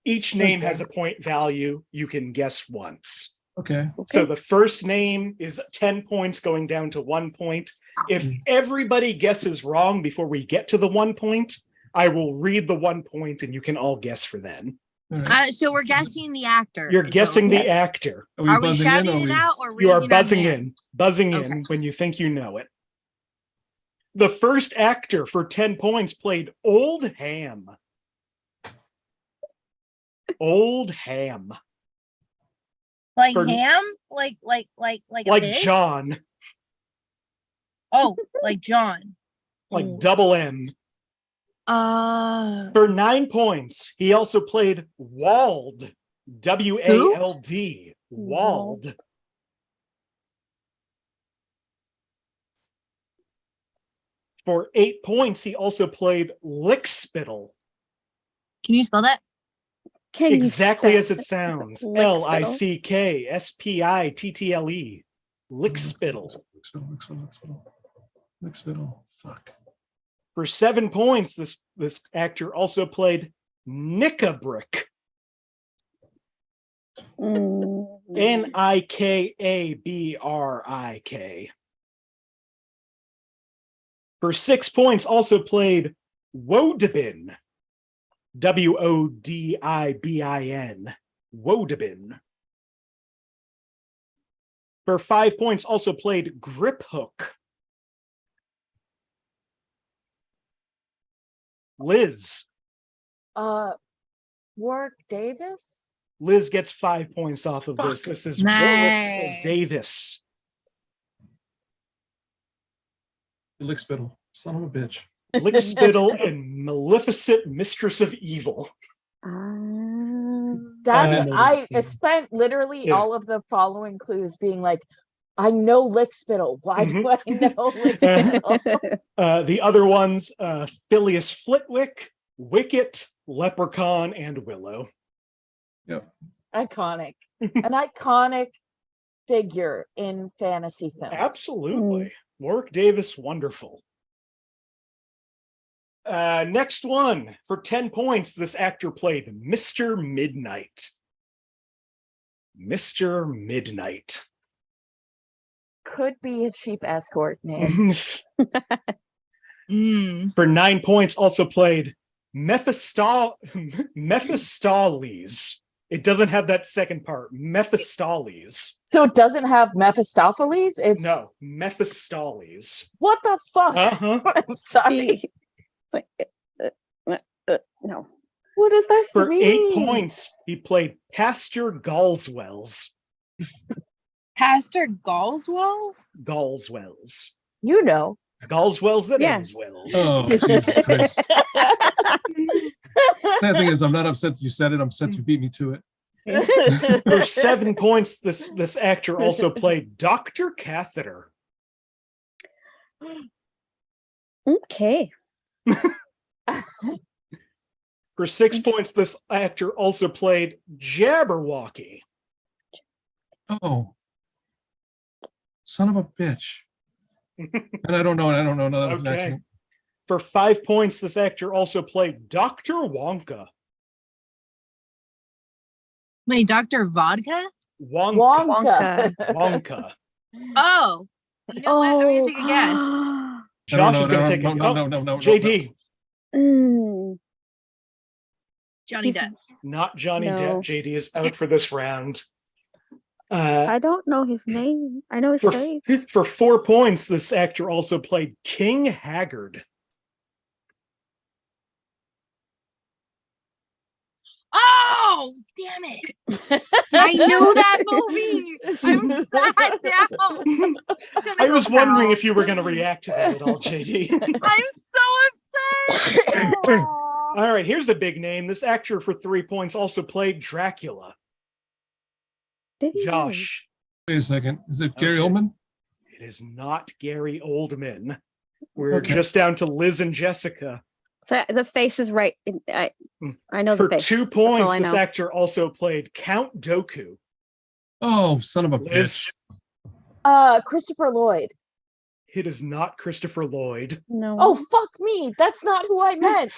Each name has a point value. You can guess once. Okay. So the first name is 10 points going down to 1 point. If everybody guesses wrong before we get to the 1 point, I will read the 1 point and you can all guess for then. All right. So we're guessing the actor. You're Is guessing that the actor. Are we buzzing in, shouting or it we- out or You are raising our buzzing hand? in Okay. when you think you know it. The first actor for 10 points played Old Ham. Old Ham. Like For- ham? Like a Like pig? John. Oh, like John. Like double M. Uh, For 9 points, he also played Wald. W-A-L-D. Wald. For 8 points, he also played Lickspittle. can you spell that? Can you Exactly spell as it sounds. Lickspittle? L-I-C-K-S-P-I-T-T-L-E. Lickspittle. Lickspittle. Fuck. For 7 points, this actor also played Nickabrick. Mm, N-I-K-A-B-R-I-K. For 6 points, also played Wodibin. W-O-D-I-B-I-N. Wodibin. For 5 points, also played Grip Hook. Liz. Warwick Davis. Liz gets 5 points off of this. This is Nice. Warwick Davis. Lickspittle. Son of a bitch. Lickspittle and Maleficent Mistress of Evil. That's Uh, I spent literally Yeah. all of the following clues being like, I know Lickspittle. Why do I know Lickspittle? The other ones, Phileas Flitwick, Wicket, Leprechaun, and Willow. Iconic. An iconic figure in fantasy film. Absolutely. Warwick Davis, wonderful. Next one. For 10 points, this actor played Mr. Midnight. Mr. Midnight. Could be a cheap escort name. For 9 points, also played Mephistopheles. It doesn't have that second part. Mephistopheles. So it doesn't have Mephistopheles? It's No, Mephistopheles. what the fuck? Uh-huh. I'm sorry. no. What does that For mean? 8 points, he played Pastor Galswells. Pastor Galswells? Galswells. You know. Galswells that Yeah. ends wells. Oh, Jesus Christ. Sad thing is, I'm not upset that you said it. I'm upset you beat me to it. For 7 points, this actor also played Dr. Catheter. Okay. For 6 points, this actor also played Jabberwocky. Oh. Son of a bitch. And I don't know. That was an Okay. accident. For 5 points, this actor also played Dr. Wonka. Wait, Dr. Vodka? Wonka. Wonka. Wonka. Oh, you know what? I'm gonna take a guess. Josh is going to take a No. JD. Johnny Depp. Not Johnny No. Depp. JD is out for this round. I don't know his name. I know his face. For 4 points, this actor also played King Haggard. Oh, damn it. I knew that movie. I'm sad now. I was wondering if you were going to react to that at all, JD. I'm so upset. All right, here's the big name. This actor for 3 points also played Dracula. Did he? Josh. Wait a second. Is it Gary Okay. Oldman? It is not Gary Oldman. We're Okay. just down to Liz and Jessica. The face is right. I know For the face. 2 That's all points, I this know. actor also played Count Dooku. Oh, son of a Liz, bitch. Christopher Lloyd. it is not Christopher Lloyd. No. Oh, fuck me. That's not who I meant.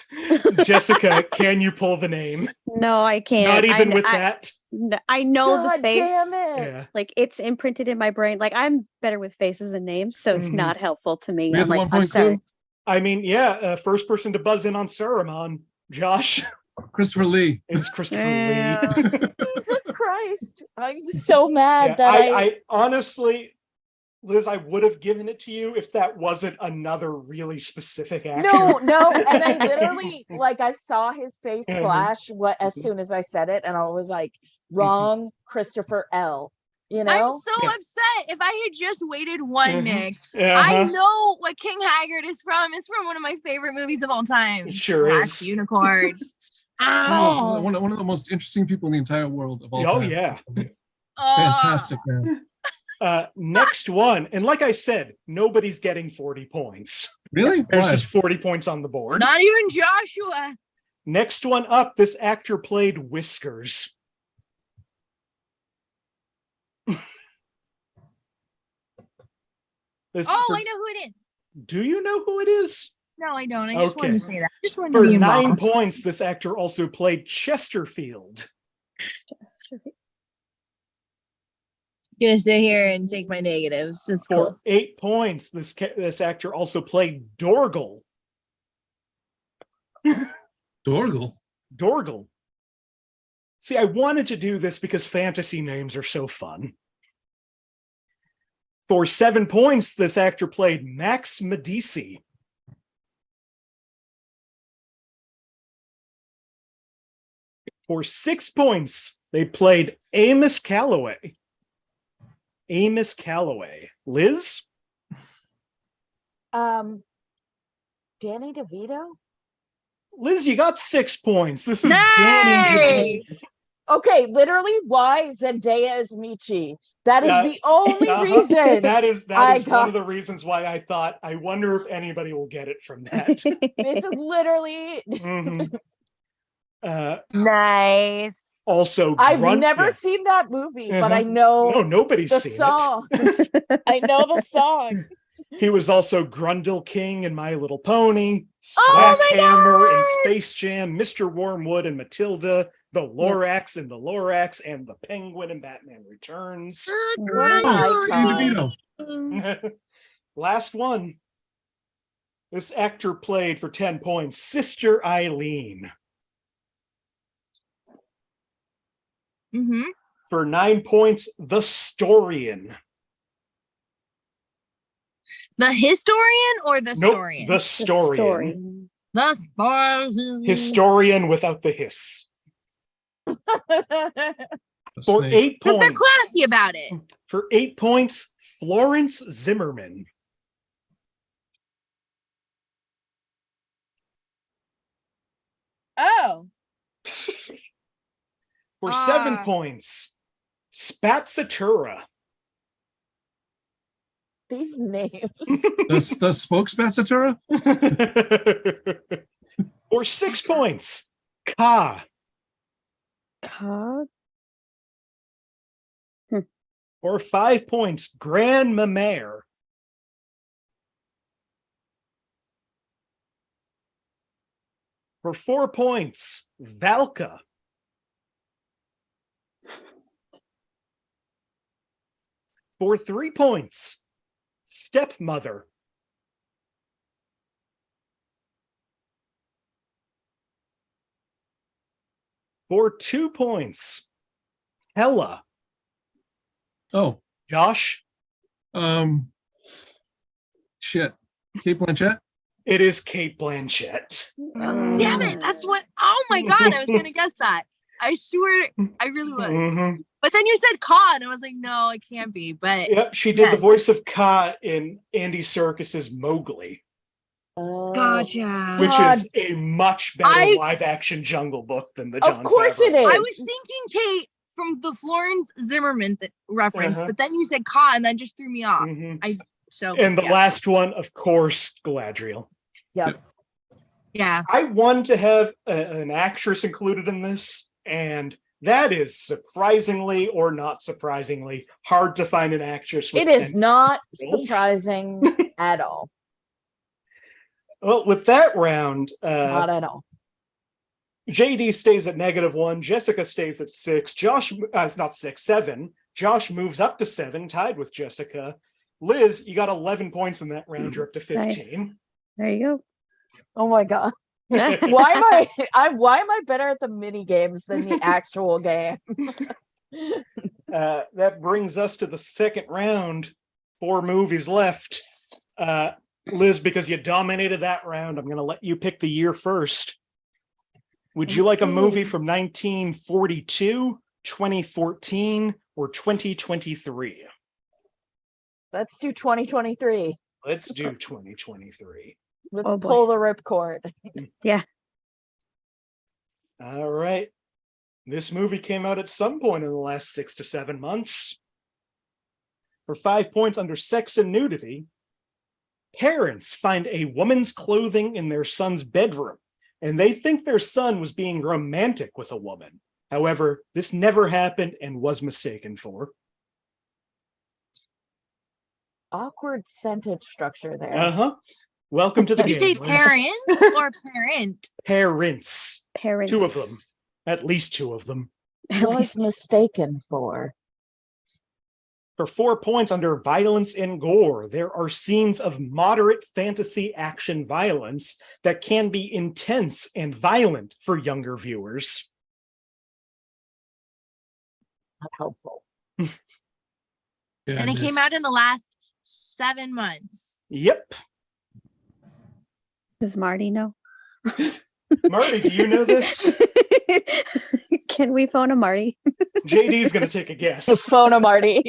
Jessica, can you pull the name? No, I can't. Not even with I, that. I know God the face. damn it. Yeah. Like it's imprinted in my brain. Like I'm better with faces and names, so it's Mhm. not helpful to me. We have I'm the like, 1 I'm point sorry. clue. I mean, yeah, first person to buzz in on Saruman, Josh, Christopher Lee. is Christopher Yeah. Lee. Jesus Christ. I'm so mad Yeah, that I honestly, Liz, I would have given it to you if that wasn't another really specific actor. No, and I literally like I saw his face Mhm. flash as soon as I said it, and I was like, wrong, Christopher L. You know? I'm so Yeah. upset. If I had just waited one, Mhm. Nick, Uh-huh. I know what King Haggard is from. It's from one of my favorite movies of all time. It sure Glass is. Unicorn. Ow. One of the most interesting people in the entire world of all Oh, time. yeah. Fantastic, man. Next one, and like I said, nobody's getting 40 points. Really? There's Why? just 40 points on the board. Not even Joshua. Next one up, this actor played Whiskers. Oh, I know who it is. Do you know who it is? No, I don't. I just wanted Okay. to say that. I just wanted For to be 9 involved. points, this actor also played Chesterfield. Gonna sit here and take my negatives. It's For cool. 8 points, this actor also played Dorgle. Dorgle. Dorgle. See, I wanted to do this because fantasy names are so fun. For 7 points, this actor played Max Medici. For 6 points, they played Amos Calloway. Amos Calloway. Liz? Danny DeVito? Liz, you got 6 points. This is Nice! Danny DeVito. Okay, literally, why Zendaya is Michi? That is the only Uh-huh. reason. That is I one got- of the reasons why I thought, I wonder if anybody will get it from that. It's literally. Mhm. Nice. Also, I've Grunt- never yeah. seen that movie, but Uh-huh. I know No, nobody's the seen song. I know the song. it. He was also Grundle King in My Little Pony, Oh my Swackhammer in God! Space Jam, Mr. Wormwood and Matilda, the Lorax in the Lorax, and the Penguin in Batman Returns. What an Oh, Danny icon. DeVito. Last one. This actor played for 10 points, Sister Eileen. Mm-hmm. For 9 points, The Storian. The historian or the Nope, historian? The Storian. The historian. Historian without the hiss. The For snake. 8 Because they're points. classy about it. For 8 points, Florence Zimmerman. Oh. For 7 Ah. points, Spatsatura. These names. The spokesman. For 6 points, Ka. Todd? For 5 points, Grand Mamere. For 4 points, Valka. For 3 points, Stepmother. For 2 points, Hella. Oh, Josh, shit. Kate Blanchett. it is Kate Blanchett. Damn it. That's what. Oh my God. I was going to guess that. I swear. I really was. Mhm. But then you said Ka, and I was like, no, it can't be. But Yep, she did the Yes. voice of Ka in Andy Serkis's Mowgli, gotcha. which God. is a much better I- live action Jungle Book than the John Of course Favreau. it is. I was thinking Kate from the Florence Zimmerman reference, Uh-huh. but then you said Ka, and that just threw me off. Mhm. And the last one, of course, Galadriel. Yep. Yeah. I wanted to have an actress included in this, and that is surprisingly or not surprisingly hard to find an actress with It is 10 not roles. surprising at all. Well, with that round, Not at all. JD stays at -1, Jessica stays at 6, Josh, it's not 6, 7. Josh moves up to 7, tied with Jessica. Liz, you got 11 points in that round, you're up to 15. There you Oh my god. go. Why am I better at the mini games than the actual game? That brings us to the second round. 4 movies left. Liz, because you dominated that round, I'm going to let you pick the year first. Would you like a movie from 1942, 2014, or 2023? Let's do 2023. Let's do 2023. Let's Oh, boy. pull the ripcord. All right. This movie came out at some point in the last 6 to 7 months. For 5 points under sex and nudity, parents find a woman's clothing in their son's bedroom, and they think their son was being romantic with a woman. However, this never happened and was mistaken for. Awkward sentence structure there. Uh-huh. Welcome to the Did you say game. Liz. parent or parent? Parents. Parents. 2 of them. At least 2 of them. Was mistaken for. For 4 points under violence and gore, there are scenes of moderate fantasy action violence that can be intense and violent for younger viewers. Not helpful. Yeah, And it came out in the last 7 months. Yep. Does Marty know? Marty, do you know this? Can we phone a Marty? JD's going to take a guess. Phone a Marty.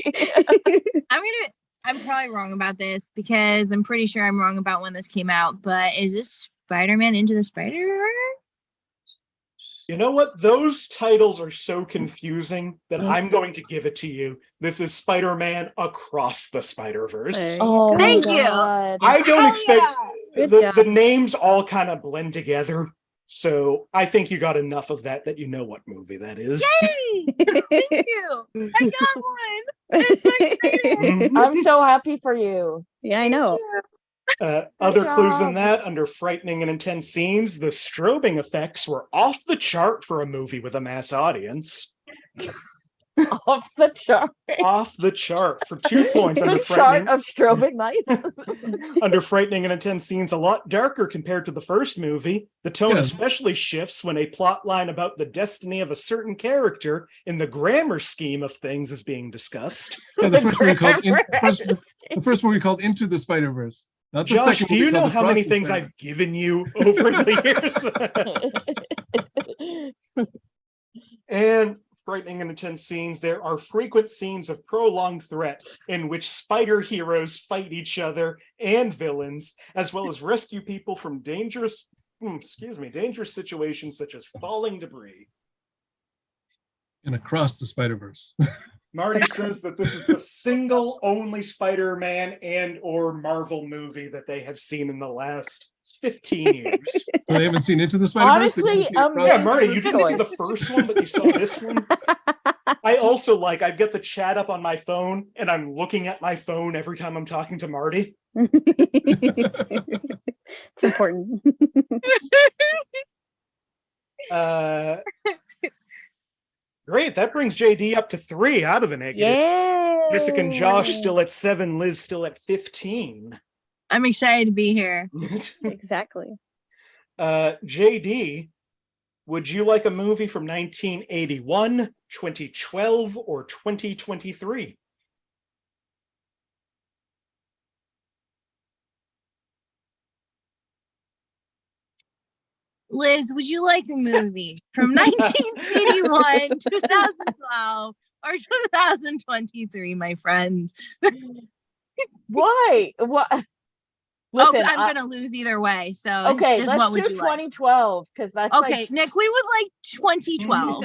I'm probably wrong about this because I'm pretty sure I'm wrong about when this came out, but is this Spider-Man Into the Spider-Verse? You know what? Those titles are so confusing that I'm going to give it to you. This is Spider-Man Across the Spider-Verse. There Oh, go. Thank you. God. I don't Hell expect... Good The job. names all kind of blend together. So I think you got enough of that you know what movie that is. Yay! Thank you. I got one. I'm so excited. Mhm. I'm so happy for you. Yeah, I know. Other clues than job. that, under frightening and intense scenes, the strobing effects were off the chart for a movie with a mass audience. Off the chart. Off the chart for 2 points. The Under chart frightening, of strobing lights. under frightening and intense scenes, a lot darker compared to the first movie. The tone Yeah. especially shifts when a plot line about the destiny of a certain character in the grammar scheme of things is being discussed. Yeah, the first movie called Grammar the first movie called Into the Spider-Verse. Not the Josh, second do movie you know called how many Across the things Spider-Verse. I've given you over the years? And frightening and intense scenes, there are frequent scenes of prolonged threat in which spider heroes fight each other and villains, as well as rescue people from dangerous situations such as falling debris. And Across the Spider-Verse. Marty says that this is the single only Spider-Man and or Marvel movie that they have seen in the last 15 years. So they haven't seen Into the Spider-Verse? They Honestly, didn't see Across Yeah, the Marty, you didn't see the choice. first one, but you saw this one. I also I've got the chat up on my phone, and I'm looking at my phone every time I'm talking to Marty. It's important. Great, that brings JD up to 3 out of the negative. Yeah. Jessica and Josh still at 7, Liz still at 15. I'm excited to be here. Exactly. JD, would you like a movie from 1981, 2012, or 2023? Liz, would you like a movie from 1981, 2012, or 2023, my friends? Why? What? Listen, I'm gonna lose either way. So okay, it's just let's what would do you like? 2012 because that's Okay, Nick, we would like 2012.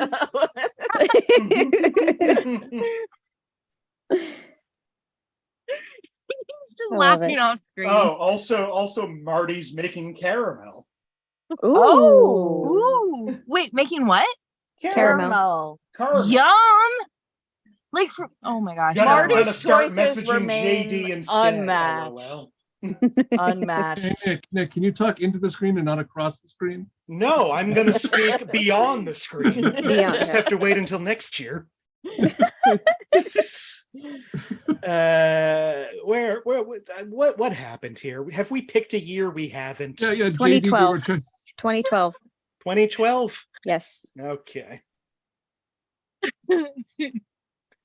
He's just I love laughing it. off screen. Oh, also Marty's making caramel. Oh. Ooh. Wait, making what? Caramel. Caramel. Yum. Like for oh my gosh. Gonna Marty's start choices messaging remain JD instead. unmatched. LOL. Unmatched. Hey, Nick, can you talk into the screen and not across the screen? No, I'm gonna speak beyond the screen. Beyond Just it. have to wait until next year. This is what happened here? Have we picked a year? We haven't. Yeah, JD, 2012. 2012. 2012. Yes. Okay.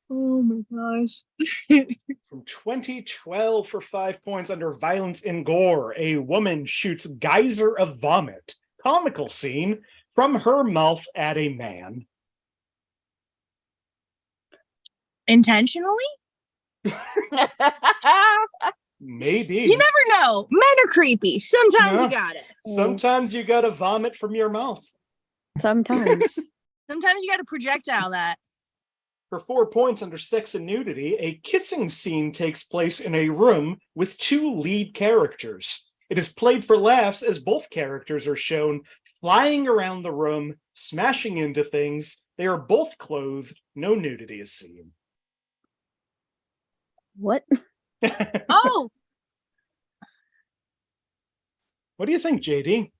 Oh my gosh. From 2012 for 5 points under violence and gore, a woman shoots geyser of vomit. Comical scene from her mouth at a man. Intentionally? Maybe. You never know. Men are creepy. Sometimes Yeah. you got it. Sometimes you gotta vomit from your mouth. Sometimes. Sometimes you got to projectile that. For 4 points under sex and nudity, a kissing scene takes place in a room with 2 lead characters. It is played for laughs as both characters are shown flying around the room, smashing into things. They are both clothed. No nudity is seen. What? Oh, What do you think, JD?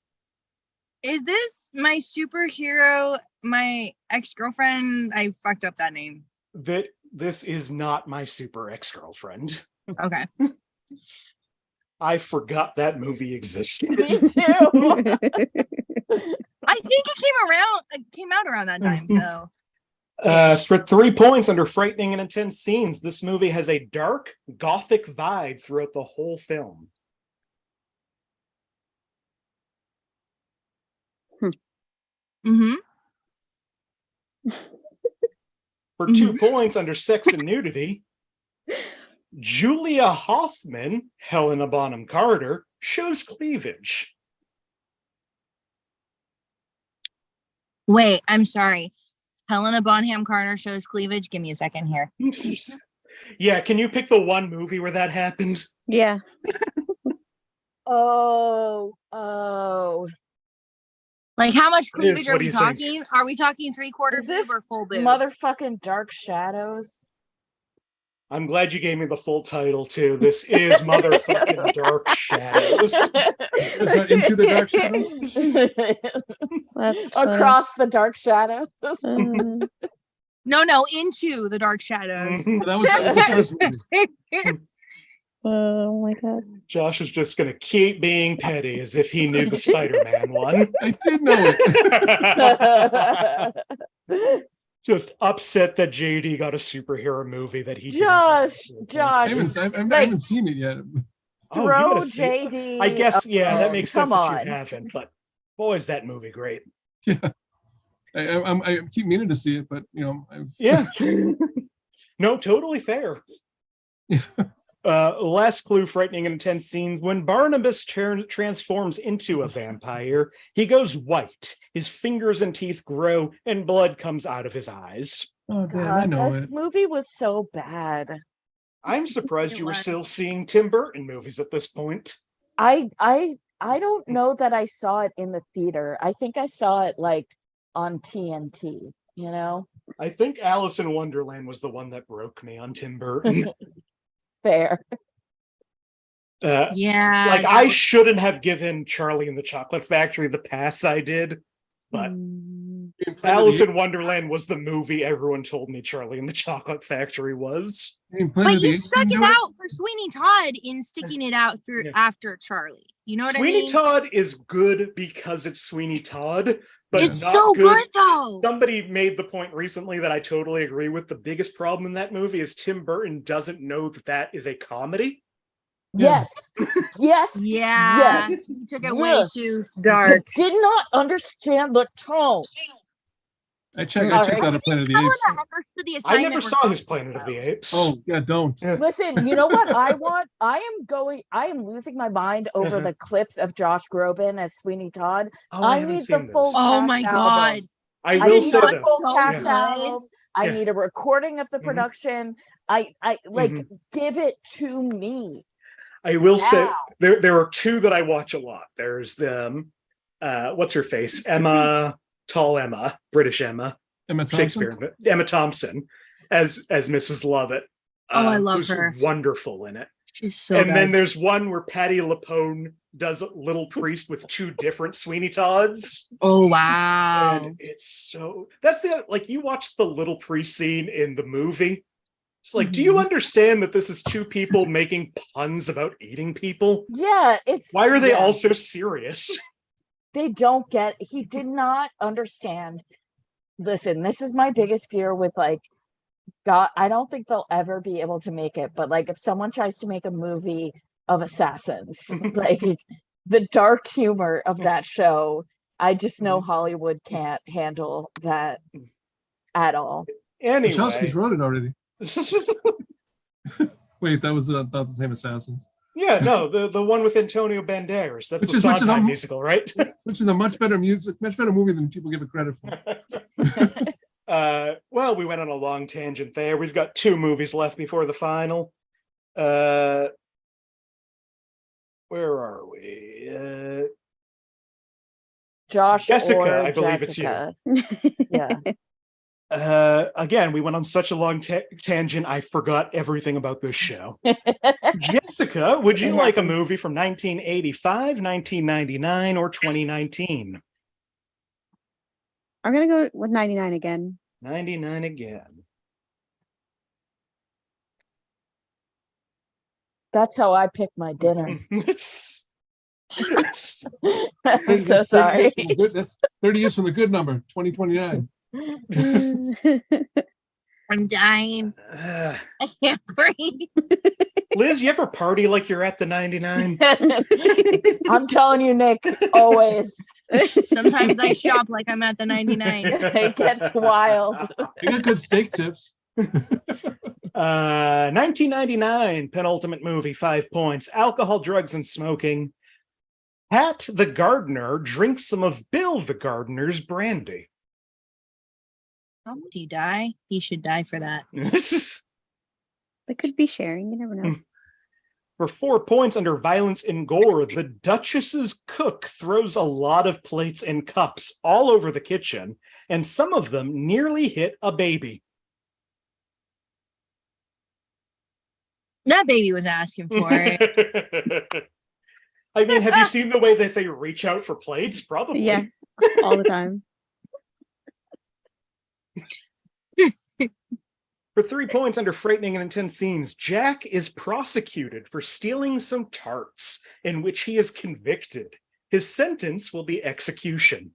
is this my superhero, my ex-girlfriend? I fucked up that name. That this is not my super ex-girlfriend. Okay. I forgot that movie existed. Me too. I think it came out around that time. So For 3 points under frightening and intense scenes, this movie has a dark, gothic vibe throughout the whole film. mm-hmm. For 2 points under sex and nudity, Julia Hoffman, Helena Bonham Carter, shows cleavage. Wait, I'm sorry. Helena Bonham Carter shows cleavage. Give me a second here. Yeah, can you pick the one movie where that happened? Yeah. Oh. Like, how much What is- cleavage what are do we you think? talking? Are we talking 3/4 Is this boob or full boob? Motherfucking Dark Shadows. I'm glad you gave me the full title, too. This is motherfucking Dark Shadows. It's not Into the Dark Shadows? That's funny. Across the Dark Shadows. No, into the dark shadows. That was the first movie. Oh my god. Josh is just going to keep being petty as if he knew the Spider-Man one. I did know it. Just upset that JD got a superhero movie that he Josh, didn't. Josh. I haven't seen it yet. Oh, you Throw gotta see it. JD. I guess, yeah, that makes sense Come that on. you haven't, but boy, is that movie great. Yeah. I keep meaning to see it, but Yeah. No, totally fair. Yeah. Last clue, frightening and intense scene. When Barnabas transforms into a vampire, he goes white. His fingers and teeth grow, and blood comes out of his eyes. Oh damn, I God, know this it. movie was so bad. I'm surprised It you were was. still seeing Tim Burton movies at this point. I don't know that I saw it in the theater. I think I saw it like on TNT, you know? I think Alice in Wonderland was the one that broke me on Tim Burton. Fair. Yeah. Like, that I was- shouldn't have given Charlie and the Chocolate Factory the pass I did, but Alice in Wonderland was the movie everyone told me Charlie and the Chocolate Factory was. But you stuck it out for Sweeney Todd in sticking it out through Yeah. after Charlie. You know what Sweeney I mean? Todd is good because it's Sweeney Todd, but It's not so good. good though. Somebody made the point recently that I totally agree with. The biggest problem in that movie is Tim Burton doesn't know that that is a comedy. Yes. Yes. Yeah. Yes. You took it Yes. way too dark. Did not understand the tone. I checked Alright. out a Planet of the How Apes. the heck are the I assignment never we're saw his talking Planet of about? the Apes. Oh yeah, don't. Listen, you know what I want? I am losing my mind over the clips of Josh Groban as Sweeney Todd. Oh, I I haven't need seen the full those. Oh cast my album. god. I I will need say a though, full so cast good. out. I Yeah. need a recording of the Mhm. production. I like Mhm. give it to me. I will say Now. there are two that I watch a lot. There's what's her face? Emma, tall Emma, British Emma, Emma Thompson. Shakespeare, Emma Thompson as Mrs. Lovett. Oh, I love who's her. wonderful in it. She's so And good. then there's one where Patty LuPone does a little priest with two different Sweeney Todds. Oh wow. And it's so that's like you watch the little priest scene in the movie. It's like, do you understand that this is two people making puns about eating people? Yeah, it's Why are they yeah. all so serious? They don't get. He did not understand. Listen, this is my biggest fear with like God. I don't think they'll ever be able to make it. But like, if someone tries to make a movie of assassins, like the dark humor of that show, I just know Hollywood can't handle that at all. Anyway, Wachowski's wrote it already. Wait, that was not the same Assassins. yeah, no, the one with Antonio Banderas. That's Which the is Sondheim musical, right? Which is a much better movie than people give it credit for. Well, we went on a long tangent there. We've got two movies left before the final. Where are we? Josh Jessica, or I believe it's you. Jessica. Yeah. Again, we went on such a long tangent, I forgot everything about this show. Jessica, would you like a movie from 1985, 1999, or 2019? I'm gonna go with 99 again. 99 again. That's how I pick my dinner. I'm so 30 sorry. years from the good- That's 30 years from the good number, 2029. I'm dying. I can't breathe. Liz, you ever party like you're at the 99? I'm telling you, Nick, always. Sometimes I shop like I'm at the 99. It gets wild. I got good steak tips. 1999, penultimate movie, 5 points. Alcohol, drugs, and smoking. Pat the gardener drinks some of Bill the gardener's brandy. How would he die? He should die for that. They could be sharing. You never know. For 4 points under violence and gore, the Duchess's cook throws a lot of plates and cups all over the kitchen, and some of them nearly hit a baby. That baby was asking for it. I mean, have you seen the way that they reach out for plates? Probably. Yeah, all the time. For 3 points under frightening and intense scenes, Jack is prosecuted for stealing some tarts, in which he is convicted. His sentence will be execution.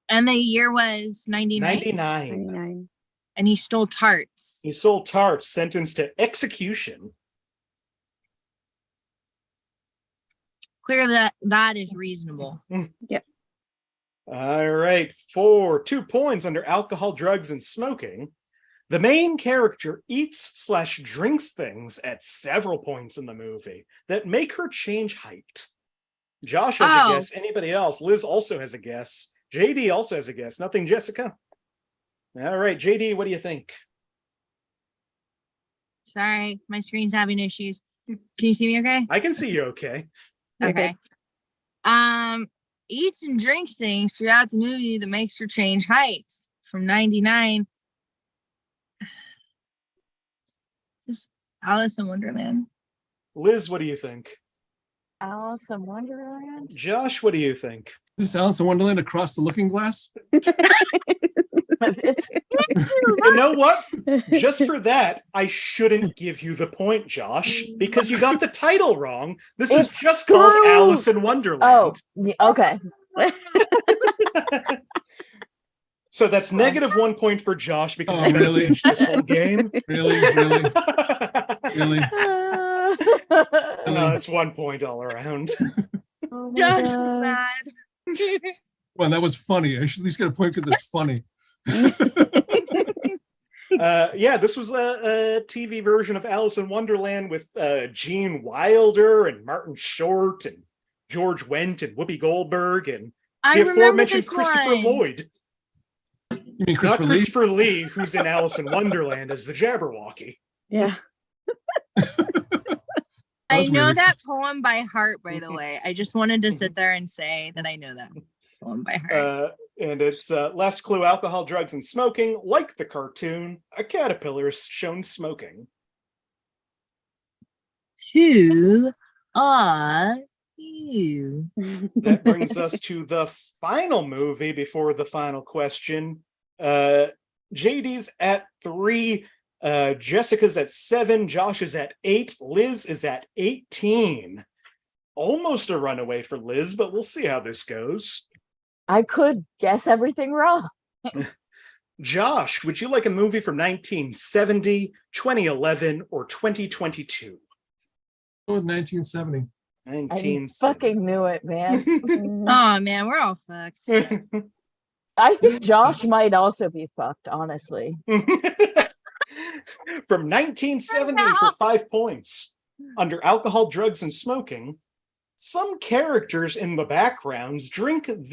And the year was 99. 99. 99. And he stole tarts. He sold tarts, sentenced to execution. Clearly that is reasonable. All right, for 2 points under alcohol, drugs, and smoking, the main character eats/drinks things at several points in the movie that make her change height. Josh has a guess. Anybody else? Liz also has a guess. JD also has a guess. Nothing, Jessica? All right, JD, what do you think? Sorry, my screen's having issues. Can you see me okay? I can see you okay. Okay. Eats and drinks things throughout the movie that makes her change heights. From 99. Is this Alice in Wonderland? Liz, what do you think? Alice in Wonderland? Josh, what do you think? This is Alice in Wonderland across the looking glass. It's You know what? Just for that, I shouldn't give you the point, Josh, because you got the title wrong. This is It's just called true. Alice in Wonderland. oh, okay. So that's -1 point for Josh because Oh, he really? finished this whole game. Really? Really? No, it's 1 point all around. Oh my Josh is God. mad. Well, that was funny. I should at least get a point because it's funny. Yeah, this was a TV version of Alice in Wonderland with Gene Wilder and Martin Short and George Wendt and Whoopi Goldberg and I the remember aforementioned this Christopher one. Lloyd. You mean Not Christopher Lee? Christopher Lee, who's in Alice in Wonderland as the Jabberwocky. Yeah. I That's know weird. that poem by heart, by the way. I just wanted to sit there and say that I know that poem by heart. And it's last clue: alcohol, drugs, and smoking. Like the cartoon, a caterpillar is shown smoking. Who are you? That brings us to the final movie before the final question. JD's at 3, Jessica's at 7, Josh is at 8, Liz is at 18. Almost a runaway for Liz, but we'll see how this goes. I could guess everything wrong. Josh, would you like a movie from 1970, 2011, or 2022? Go with 1970. I 1970. fucking knew it, man. Oh man, we're all fucked. I think Josh might also be fucked, honestly. From 1970 for 5 points. Under alcohol, drugs, and smoking, some characters in the backgrounds drink through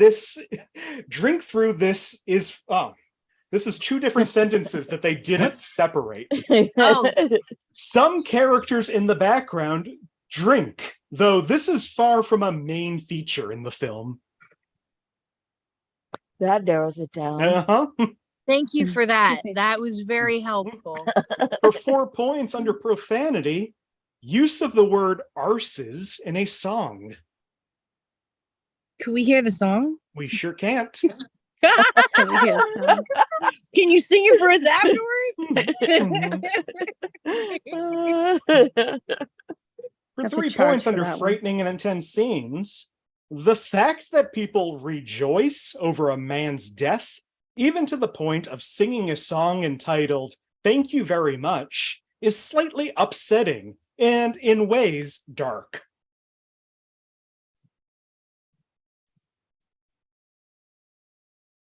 this is this is 2 different sentences that they didn't separate. Oh. Some characters in the background drink, though this is far from a main feature in the film. That narrows it down. Uh-huh. Thank you for that. That was very helpful. For 4 points under profanity, use of the word arses in a song. Can we hear the song? We sure can't. Can you sing it for us afterwards? For Have to 3 charge points for under that one. frightening and intense scenes, the fact that people rejoice over a man's death, even to the point of singing a song entitled "Thank You Very Much," is slightly upsetting and, in ways, dark.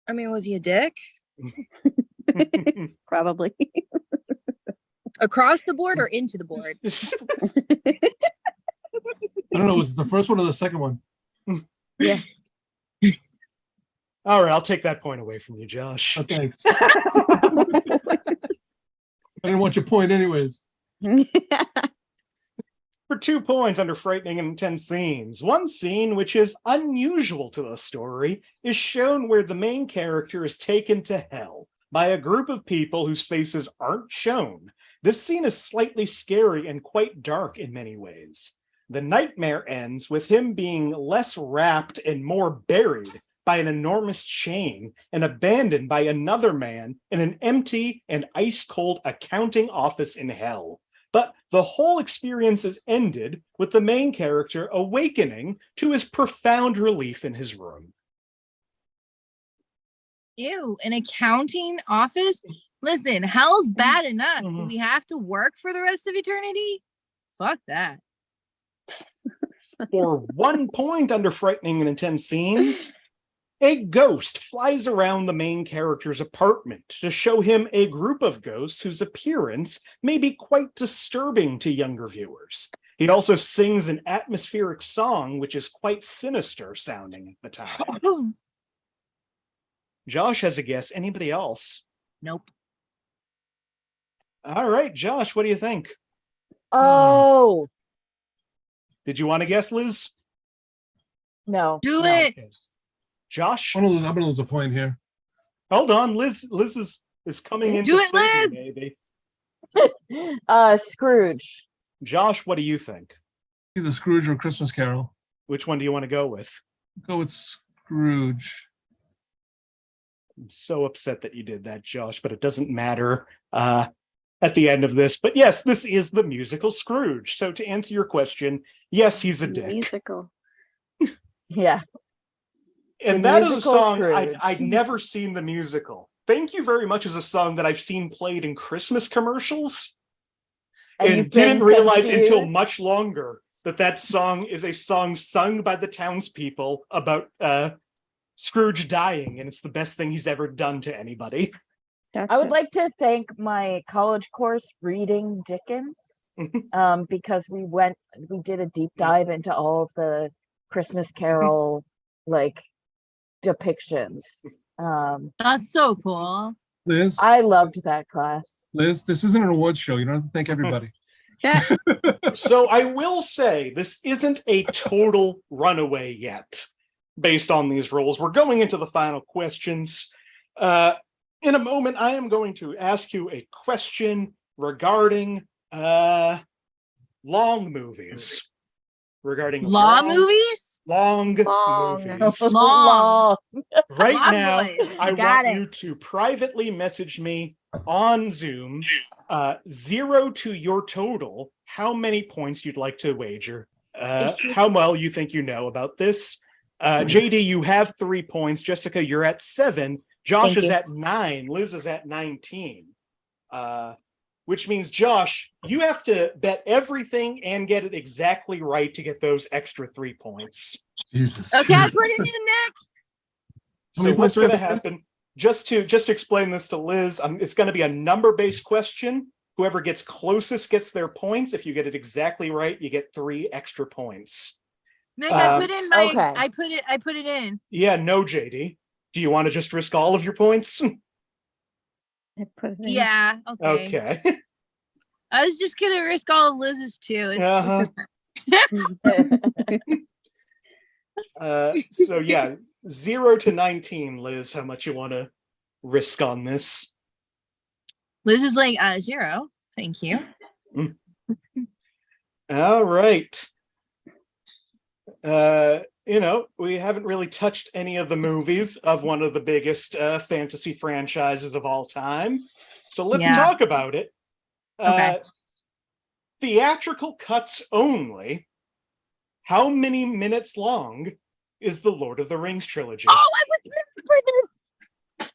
I mean, was he a dick? Probably. Across the board or into the board? I don't know. Was it the first one or the second one? Yeah. All right, I'll take that point away from you, Josh. Oh, thanks. I didn't want your point anyways. For 2 points under frightening and intense scenes, one scene which is unusual to the story is shown where the main character is taken to hell by a group of people whose faces aren't shown. This scene is slightly scary and quite dark in many ways. The nightmare ends with him being less wrapped and more buried by an enormous chain and abandoned by another man in an empty and ice-cold accounting office in hell. But the whole experience is ended with the main character awakening to his profound relief in his room. Ew, an accounting office? Listen, hell's bad enough. Do we have to work for the rest of eternity? Fuck that. For 1 point under frightening and intense scenes, a ghost flies around the main character's apartment to show him a group of ghosts whose appearance may be quite disturbing to younger viewers. He also sings an atmospheric song, which is quite sinister sounding at the time. Josh has a guess. Anybody else? Nope. All right, Josh, what do you think? Oh, Did you want to guess, Liz? no. Do no. it. Okay. Josh, I'm gonna lose a point here. hold on. Liz is coming into Do it, safety, Liz! maybe. Scrooge. Josh, what do you think? Either Scrooge or Christmas Carol. Which one do you want to go with? Go with Scrooge. I'm so upset that you did that, Josh, but it doesn't matter at the end of this. But yes, this is the musical Scrooge. So to answer your question, yes, he's a dick. Musical. Yeah. And The that is a musical song Scrooge. I'd never seen the musical. Thank You Very Much is a song that I've seen played in Christmas commercials and you've didn't been realize until confused? much longer that song is a song sung by the townspeople about Scrooge dying, and it's the best thing he's ever done to anybody. Gotcha. I would like to thank my college course reading Dickens, because we did a deep dive into all of the Christmas Carol like depictions. That's so cool. Liz, I loved that class. Liz, this isn't an awards show. You don't have to thank everybody. Yeah. So I will say this isn't a total runaway yet, based on these rules. We're going into the final questions. In a moment, I am going to ask you a question regarding long movies. Regarding Law movies? Long movies. Long. Right Long now, boys. I Got want it. you to privately message me on Zoom, 0 to your total, how many points you'd like to wager, how well you think you know about this. JD, you have 3 points. Jessica, you're at 7. Josh Thank is you. at 9. Liz is at 19. Which means, Josh, you have to bet everything and get it exactly right to get those extra 3 points. Jesus. Okay, I put it in, Nick. How So many what's points do I going to have? happen? Just to explain this to Liz, it's going to be a number-based question. Whoever gets closest gets their points. If you get it exactly right, you get 3 extra points. Nick, I put in my okay. I put it in. Yeah, no, JD. Do you want to just risk all of your points? I put it in. Yeah, okay. Okay. I was just gonna risk all of Liz's too. It's Uh-huh. okay. So yeah, 0 to 19, Liz, how much you want to risk on this? Liz is like 0. Thank you. All right. We haven't really touched any of the movies of one of the biggest fantasy franchises of all time. So let's Yeah. talk about it. Okay. Theatrical cuts only. How many minutes long is the Lord of the Rings trilogy? Oh, I was missing for this.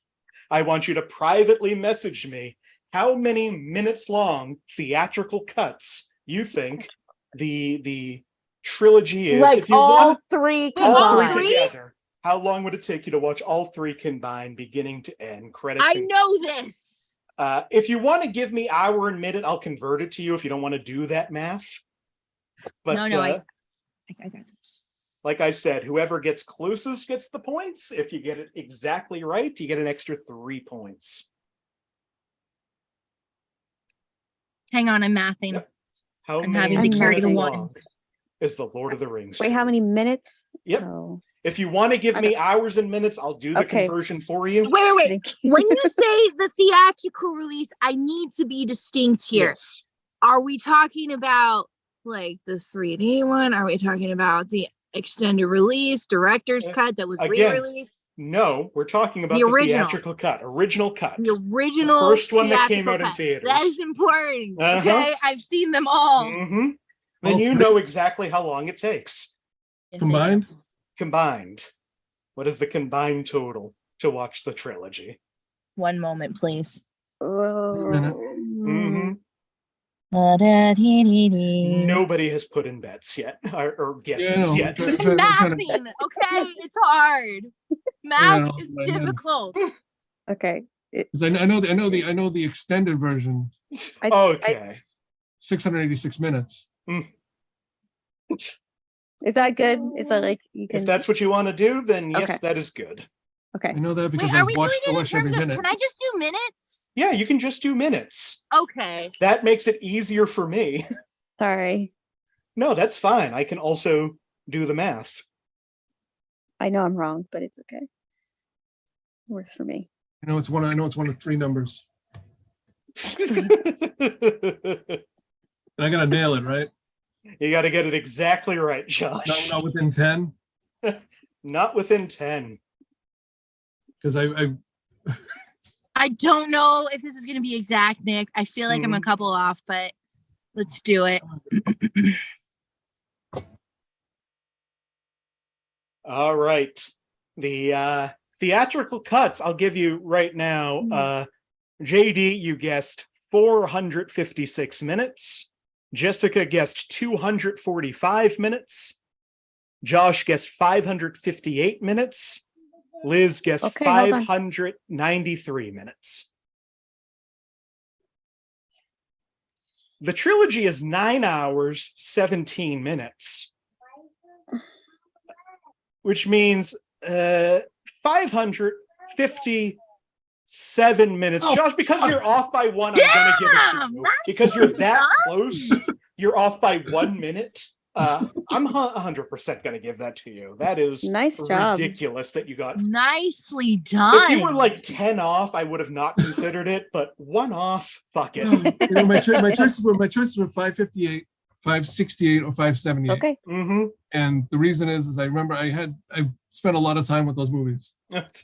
I want you to privately message me how many minutes long theatrical cuts you think the trilogy is. Like If you all want three all combined. three together, how long would it take you to watch all 3 combined, beginning to end? Credits. I know this. If you want to give me hour and minute, I'll convert it to you if you don't want to do that math. But No, I got this. like I said, whoever gets closest gets the points. If you get it exactly right, you get an extra 3 points. Hang on, I'm mathing. Yep. How I'm many having to carry minutes the one. long is the Lord of the Rings? Wait, how trilogy? many minutes? Yep. Oh, If you want to give I me hours and minutes, I'll do the Okay. conversion for you. Wait. thank you. When you say the theatrical release, I need to be distinct here. Yes. Are we talking about like the 3D one? Are we talking about the extended release, director's cut that was Again, re-released? No, we're talking about The the original. theatrical cut, original cut. The original first one that came theatrical out in cut. theaters. That is important. Uh-huh. Okay, I've seen them all. Mm-hmm. Then All you 3? know exactly how long it takes. Yes, I do. Combined? Combined. What is the combined total to watch the trilogy? 1 moment, please. minute. Mhm. No. Nobody has put in bets yet or guesses Yeah, yet. I'm trying to- Mathing, okay? It's hard. Math Yeah, is I know. difficult. Okay. 'Cause I know the extended version, Okay. 686 minutes. Is that good? Is that like you can? If that's what you want to do, then yes, Okay. that is good. Okay. I know that because Wait, are I've we doing watched it in every terms of, minute. can I just do minutes? Yeah, you can just do minutes. Okay. That makes it easier for me. Sorry. No, that's fine. I can also do the math. I know I'm wrong, but it's okay. Works for me. I know it's one of 3 numbers. You And I gotta nail it, right? got to get it exactly right, Josh. Not within 10. Not within 10. Because I don't know if this is going to be exact, Nick. I feel like I'm a couple off, but let's do it. All right. The theatrical cuts I'll give you right now. JD, you guessed 456 minutes. Jessica guessed 245 minutes. Josh guessed 558 minutes. Liz guessed Okay, hold on. 593 minutes. The trilogy is 9 hours, 17 minutes. Which means 557 minutes. Oh, Josh, because you're off by one, I'm going to give it to you. Because you're that close, you're off by 1 minute. I'm 100% going to give that to you. That is Nice job. ridiculous that you got. Nicely done. If you were like 10 off, I would have not considered it, but 1 off, fuck it. My choices were 558, 568, or 578. Okay. Mm-hmm. And the reason is I remember I've spent a lot of time with those movies,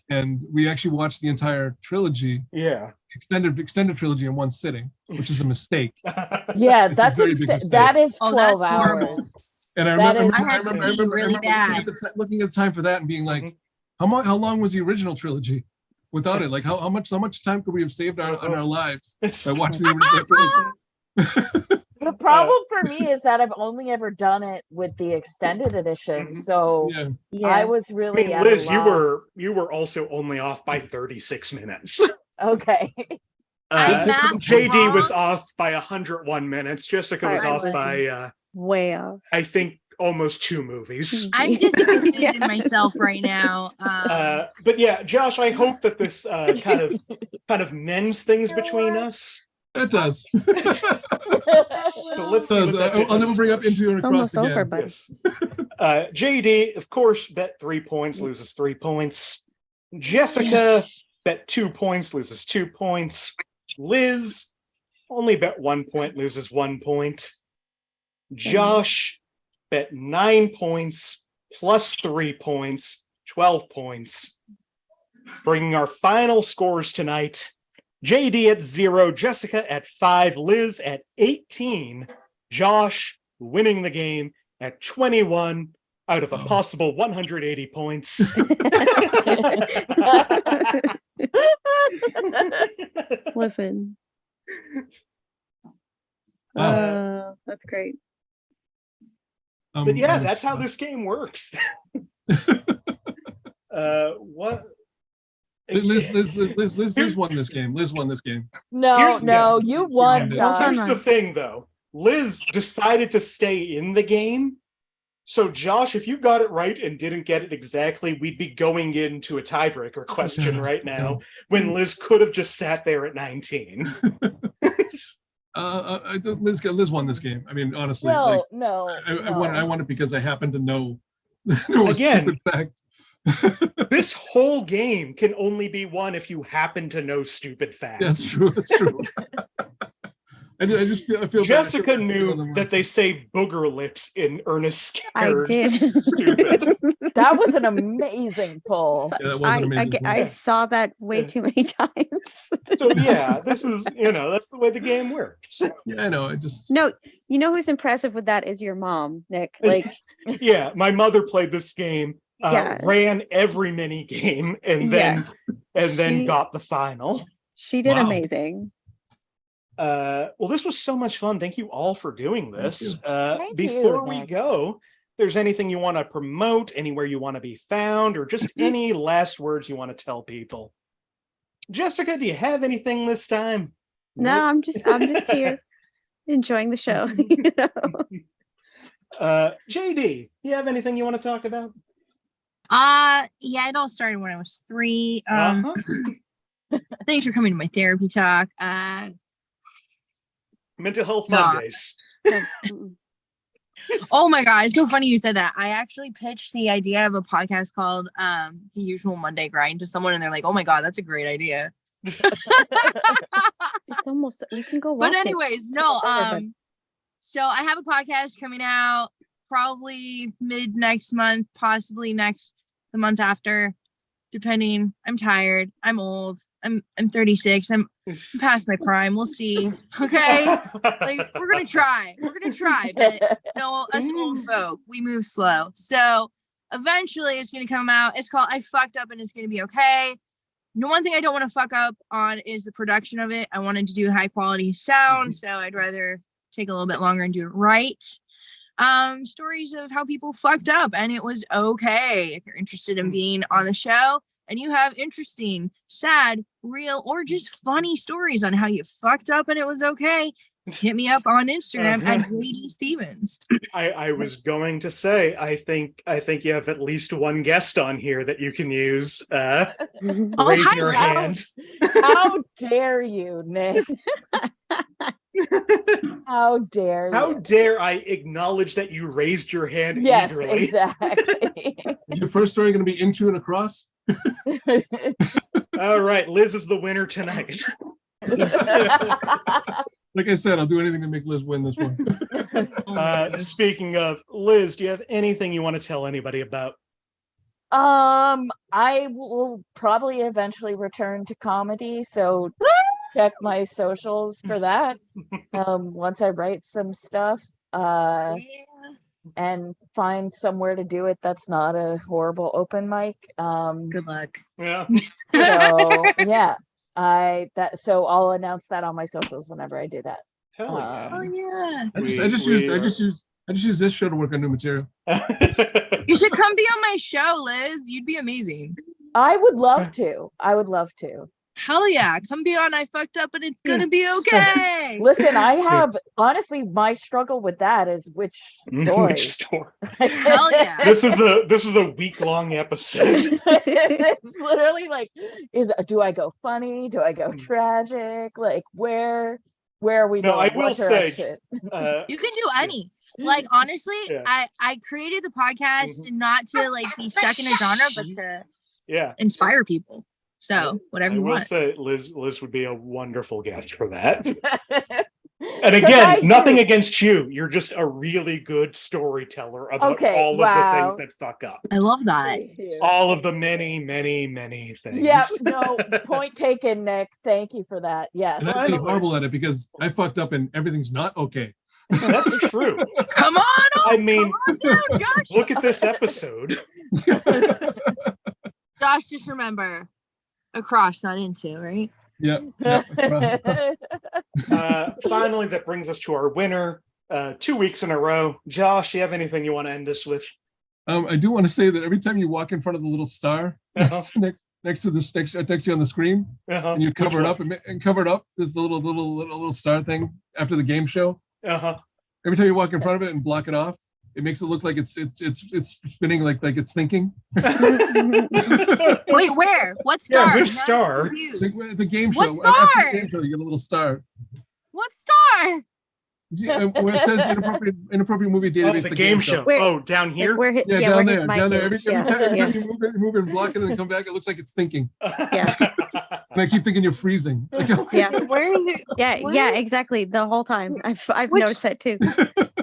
and we actually watched the entire trilogy, Yeah. extended trilogy in one sitting, which is a mistake. Yeah, It's a that's very big that is Oh, 12 that's horrible. hours. And I That remember, is I remember really bad. looking at the time for that and being like, how long was the original trilogy without it? Like how much time could we have saved on our lives by watching the original trilogy? The problem for me is that I've only ever done it with the extended edition, so Yeah. Yeah. I was I really mean, at Liz, a you loss. were also only off by 36 minutes. Okay. I mapped JD was wrong. off by 100 minets. Jessica was I off was. by Way off. I think almost 2 movies. I'm disappointed in myself right now. But yeah, Josh, I hope that this kind of mends things between us. It does. So let's see what that I'll never does. bring up Into and Across Almost over, again. buddy. Yes. JD, of course, bet 3 points, loses 3 points. Jessica, bet 2 points, loses 2 points. Liz, only bet 1 point, loses 1 point. Josh, bet 9 points, plus 3 points, 12 points. Bringing our final scores tonight. JD at 0, Jessica at 5, Liz at 18, Josh winning the game at 21 out of a possible 180 points. Listen. That's great. But yeah, that's how this game works. What? Liz won this game. Liz won this game. No, you won, Yeah. Here's Josh. the thing, though. Liz decided to stay in the game. So, Josh, if you got it right and didn't get it exactly, we'd be going into a tiebreaker question right now when Liz could have just sat there at 19. Liz won this game. I mean, honestly, No, like, no, I won it because I happen to know a Again, stupid fact. This whole game can only be won if you happen to know stupid facts. That's true. That's true. I just feel Jessica bad. knew that they say booger lips in Ernest I Scared. did. Stupid. That was an amazing poll. Yeah, that was an amazing. I saw that way too many times. So yeah, this is, that's the way the game works. Yeah, I know. I just No, you know who's impressive with that is your mom, Nick. Like, Yeah, my mother played this game, Yeah. ran every mini game, and then She- got the final. she did Wow. amazing. Well, this was so much fun. Thank you all for doing this. you. Thank Before you, we Nick. go, if there's anything you want to promote, anywhere you want to be found, or just any last words you want to tell people. Jessica, do you have anything this time? No, I'm just here enjoying the show. You know? JD, you have anything you want to talk about? Yeah, it all started when I was 3. Uh-huh. Thanks for coming to my therapy talk. Mental Health Nah. Mondays. Mm-mm. Oh my god, it's so funny you said that. I actually pitched the idea of a podcast called The Usual Monday Grind to someone, and they're like, oh my god, that's a great idea. It's almost, you can go watch But anyways, no, But- so I have a podcast coming out probably mid next month, possibly the month after, depending. I'm tired, I'm old, I'm 36, I'm past my prime. We'll see. Okay. Like we're gonna try, but no, us old folk, we move slow. So eventually it's gonna come out. It's called I Fucked Up and It's Gonna Be Okay. The one thing I don't want to fuck up on is the production of it. I wanted to do high quality sound, so I'd rather take a little bit longer and do it right. Stories of how people fucked up and it was okay. If you're interested in being on the show and you have interesting, sad, real, or just funny stories on how you fucked up and it was okay, hit me up on Instagram at JD Stephans. I was going to say, I think you have at least one guest on here that you can use. Raise hi, your wow. hand. How dare you, Nick? How dare How you? dare I acknowledge that you raised your hand Yes, eagerly? exactly. Is your first story going to be into and across? All right, Liz is the winner tonight. Like I said, I'll do anything to make Liz win this one. Speaking of Liz, do you have anything you want to tell anybody about? I will probably eventually return to comedy, so check my socials for that. Once I write some stuff, and find somewhere to do it that's not a horrible open mic. Good luck. Yeah. So yeah, so I'll announce that on my socials whenever I do that. Hell yeah. Oh yeah. I just use this show to work on new material. You should come be on my show, Liz. You'd be amazing. I would love to. Hell yeah. Come be on I Fucked Up and It's Gonna Be Okay. Listen, I have honestly my struggle with that is which story. Hell yeah. This is a week-long episode. It's literally like, do I go funny? Do I go tragic? Like where are we No, going? I will What say, direction? You can do any. Like honestly, Yeah. I created the podcast not to like be stuck in a genre, but to inspire people. So whatever you will want. say Liz would be a wonderful guest for that. And again, nothing against you. You're just a really good storyteller about all of the things that fuck up. I love that. All of the many, many, many things. Yeah, no, point taken, Nick. Thank you for that. Yes. And I'm horrible at it because I fucked up and everything's not okay. That's true. Come on up, I mean, down, Josh. look at this episode. Josh, just remember, across, not into, right? Yeah. Finally, that brings us to our winner. 2 weeks in a row. Josh, you have anything you want to end us with? I do want to say that every time you walk in front of the little star next to next to you on the screen, and you cover it up and cover it up, there's the little star thing after the game show. Every time you walk in front of it and block it off, it makes it look like it's spinning like it's thinking. Wait, where? What star? Yeah, which star? The game show. What star? After the game show, you get a little star. What star? Where it says inappropriate movie database. The game show. Where- Down here? Down there. Every Is. time you move and block it and then come back, it looks like it's thinking. Yeah. And I keep thinking you're freezing. Yeah. Where is it? Yeah, What? yeah, exactly. The whole time. I've Which- noticed that too.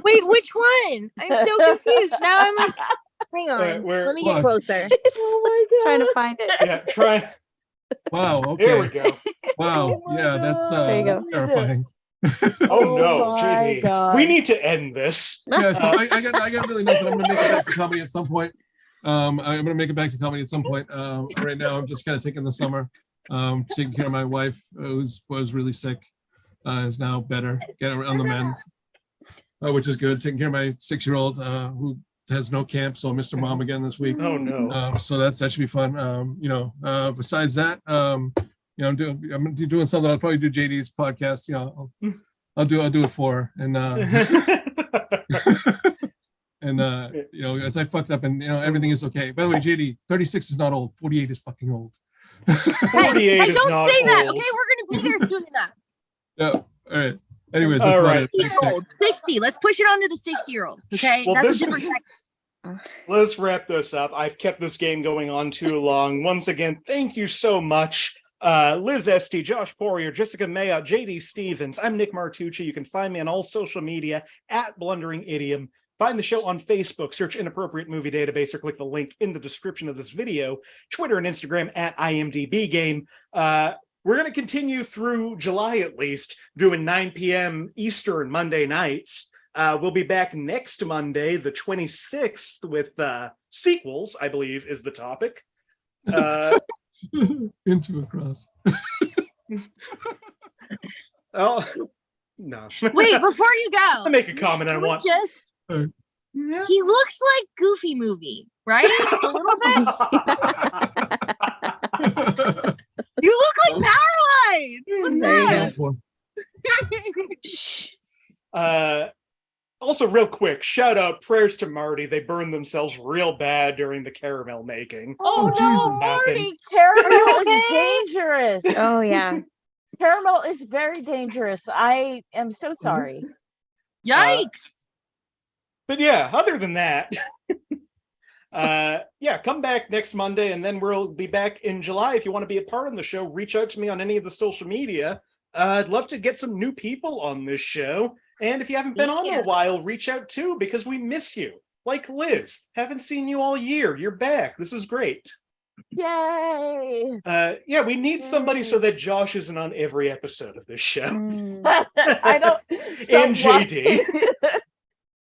Wait, which one? I'm so confused. Now I'm like, hang on. Let me get closer. Oh my Trying god. to find it. Yeah, try. Wow. Okay. There we go. Wow. Oh my Yeah, that's There you go. that's terrifying. Oh no, my JD. God. We need to end this. Yeah, so I got really nothing. I'm gonna make it back to comedy at some point. I'm gonna make it back to comedy at some point. Right now, I'm just kind of taking the summer, taking care of my wife, who was really sick, is now better, getting on the mend, which is good. Taking care of my 6-year-old, who has no camp, so I missed her mom again this week. Oh no. So that should be fun. Besides that, I'm doing something. I'll probably do JD's podcast. I'll do it for her. And as I fucked up and everything is okay. By the way, JD, 36 is not old. 48 is fucking old. 48 Hey, is don't not say that. old. Okay, we're gonna be there soon enough. Yeah. All right. Anyways, All that's about right. it. Thanks, Nick. 60-year-old, 60. Let's push it on to the 60-year-olds. Okay, Well, that's this- a different section. Let's wrap this up. I've kept this game going on too long. Once again, thank you so much. Liz Estey, Josh Poirier, Jessica Mayotte, JD Stephans. I'm Nick Martucci. You can find me on all social media at Blundering Idiom. Find the show on Facebook, search Inappropriate Movie Database, or click the link in the description of this video. Twitter and Instagram at IMDb Game. We're going to continue through July at least, doing 9 p.m. Eastern Monday nights. We'll be back next Monday, the 26th, with sequels, I believe, is the topic. Into across. Oh, no. Wait, before you go, I'll make a comment I can we want. just Yeah. he looks like Goofy movie, right? A little bit. You look like Powerline. What's There you that? go. One. Shh. Also, real quick, shout out, prayers to Marty. They burned themselves real bad during the caramel making. Oh, Oh, no, Jesus. Marty, you caramel is okay? dangerous. Oh yeah. Caramel is very dangerous. I am so sorry. Yikes. But yeah, other than that, yeah, come back next Monday, and then we'll be back in July. If you want to be a part of the show, reach out to me on any of the social media. I'd love to get some new people on this show. And if you haven't been on in a while, reach out too, because we miss you. Like Liz, haven't seen you all year. You're back. This is great. Yay. Yeah, we need somebody so that Josh isn't on every episode of this show. Mm. I don't. And JD.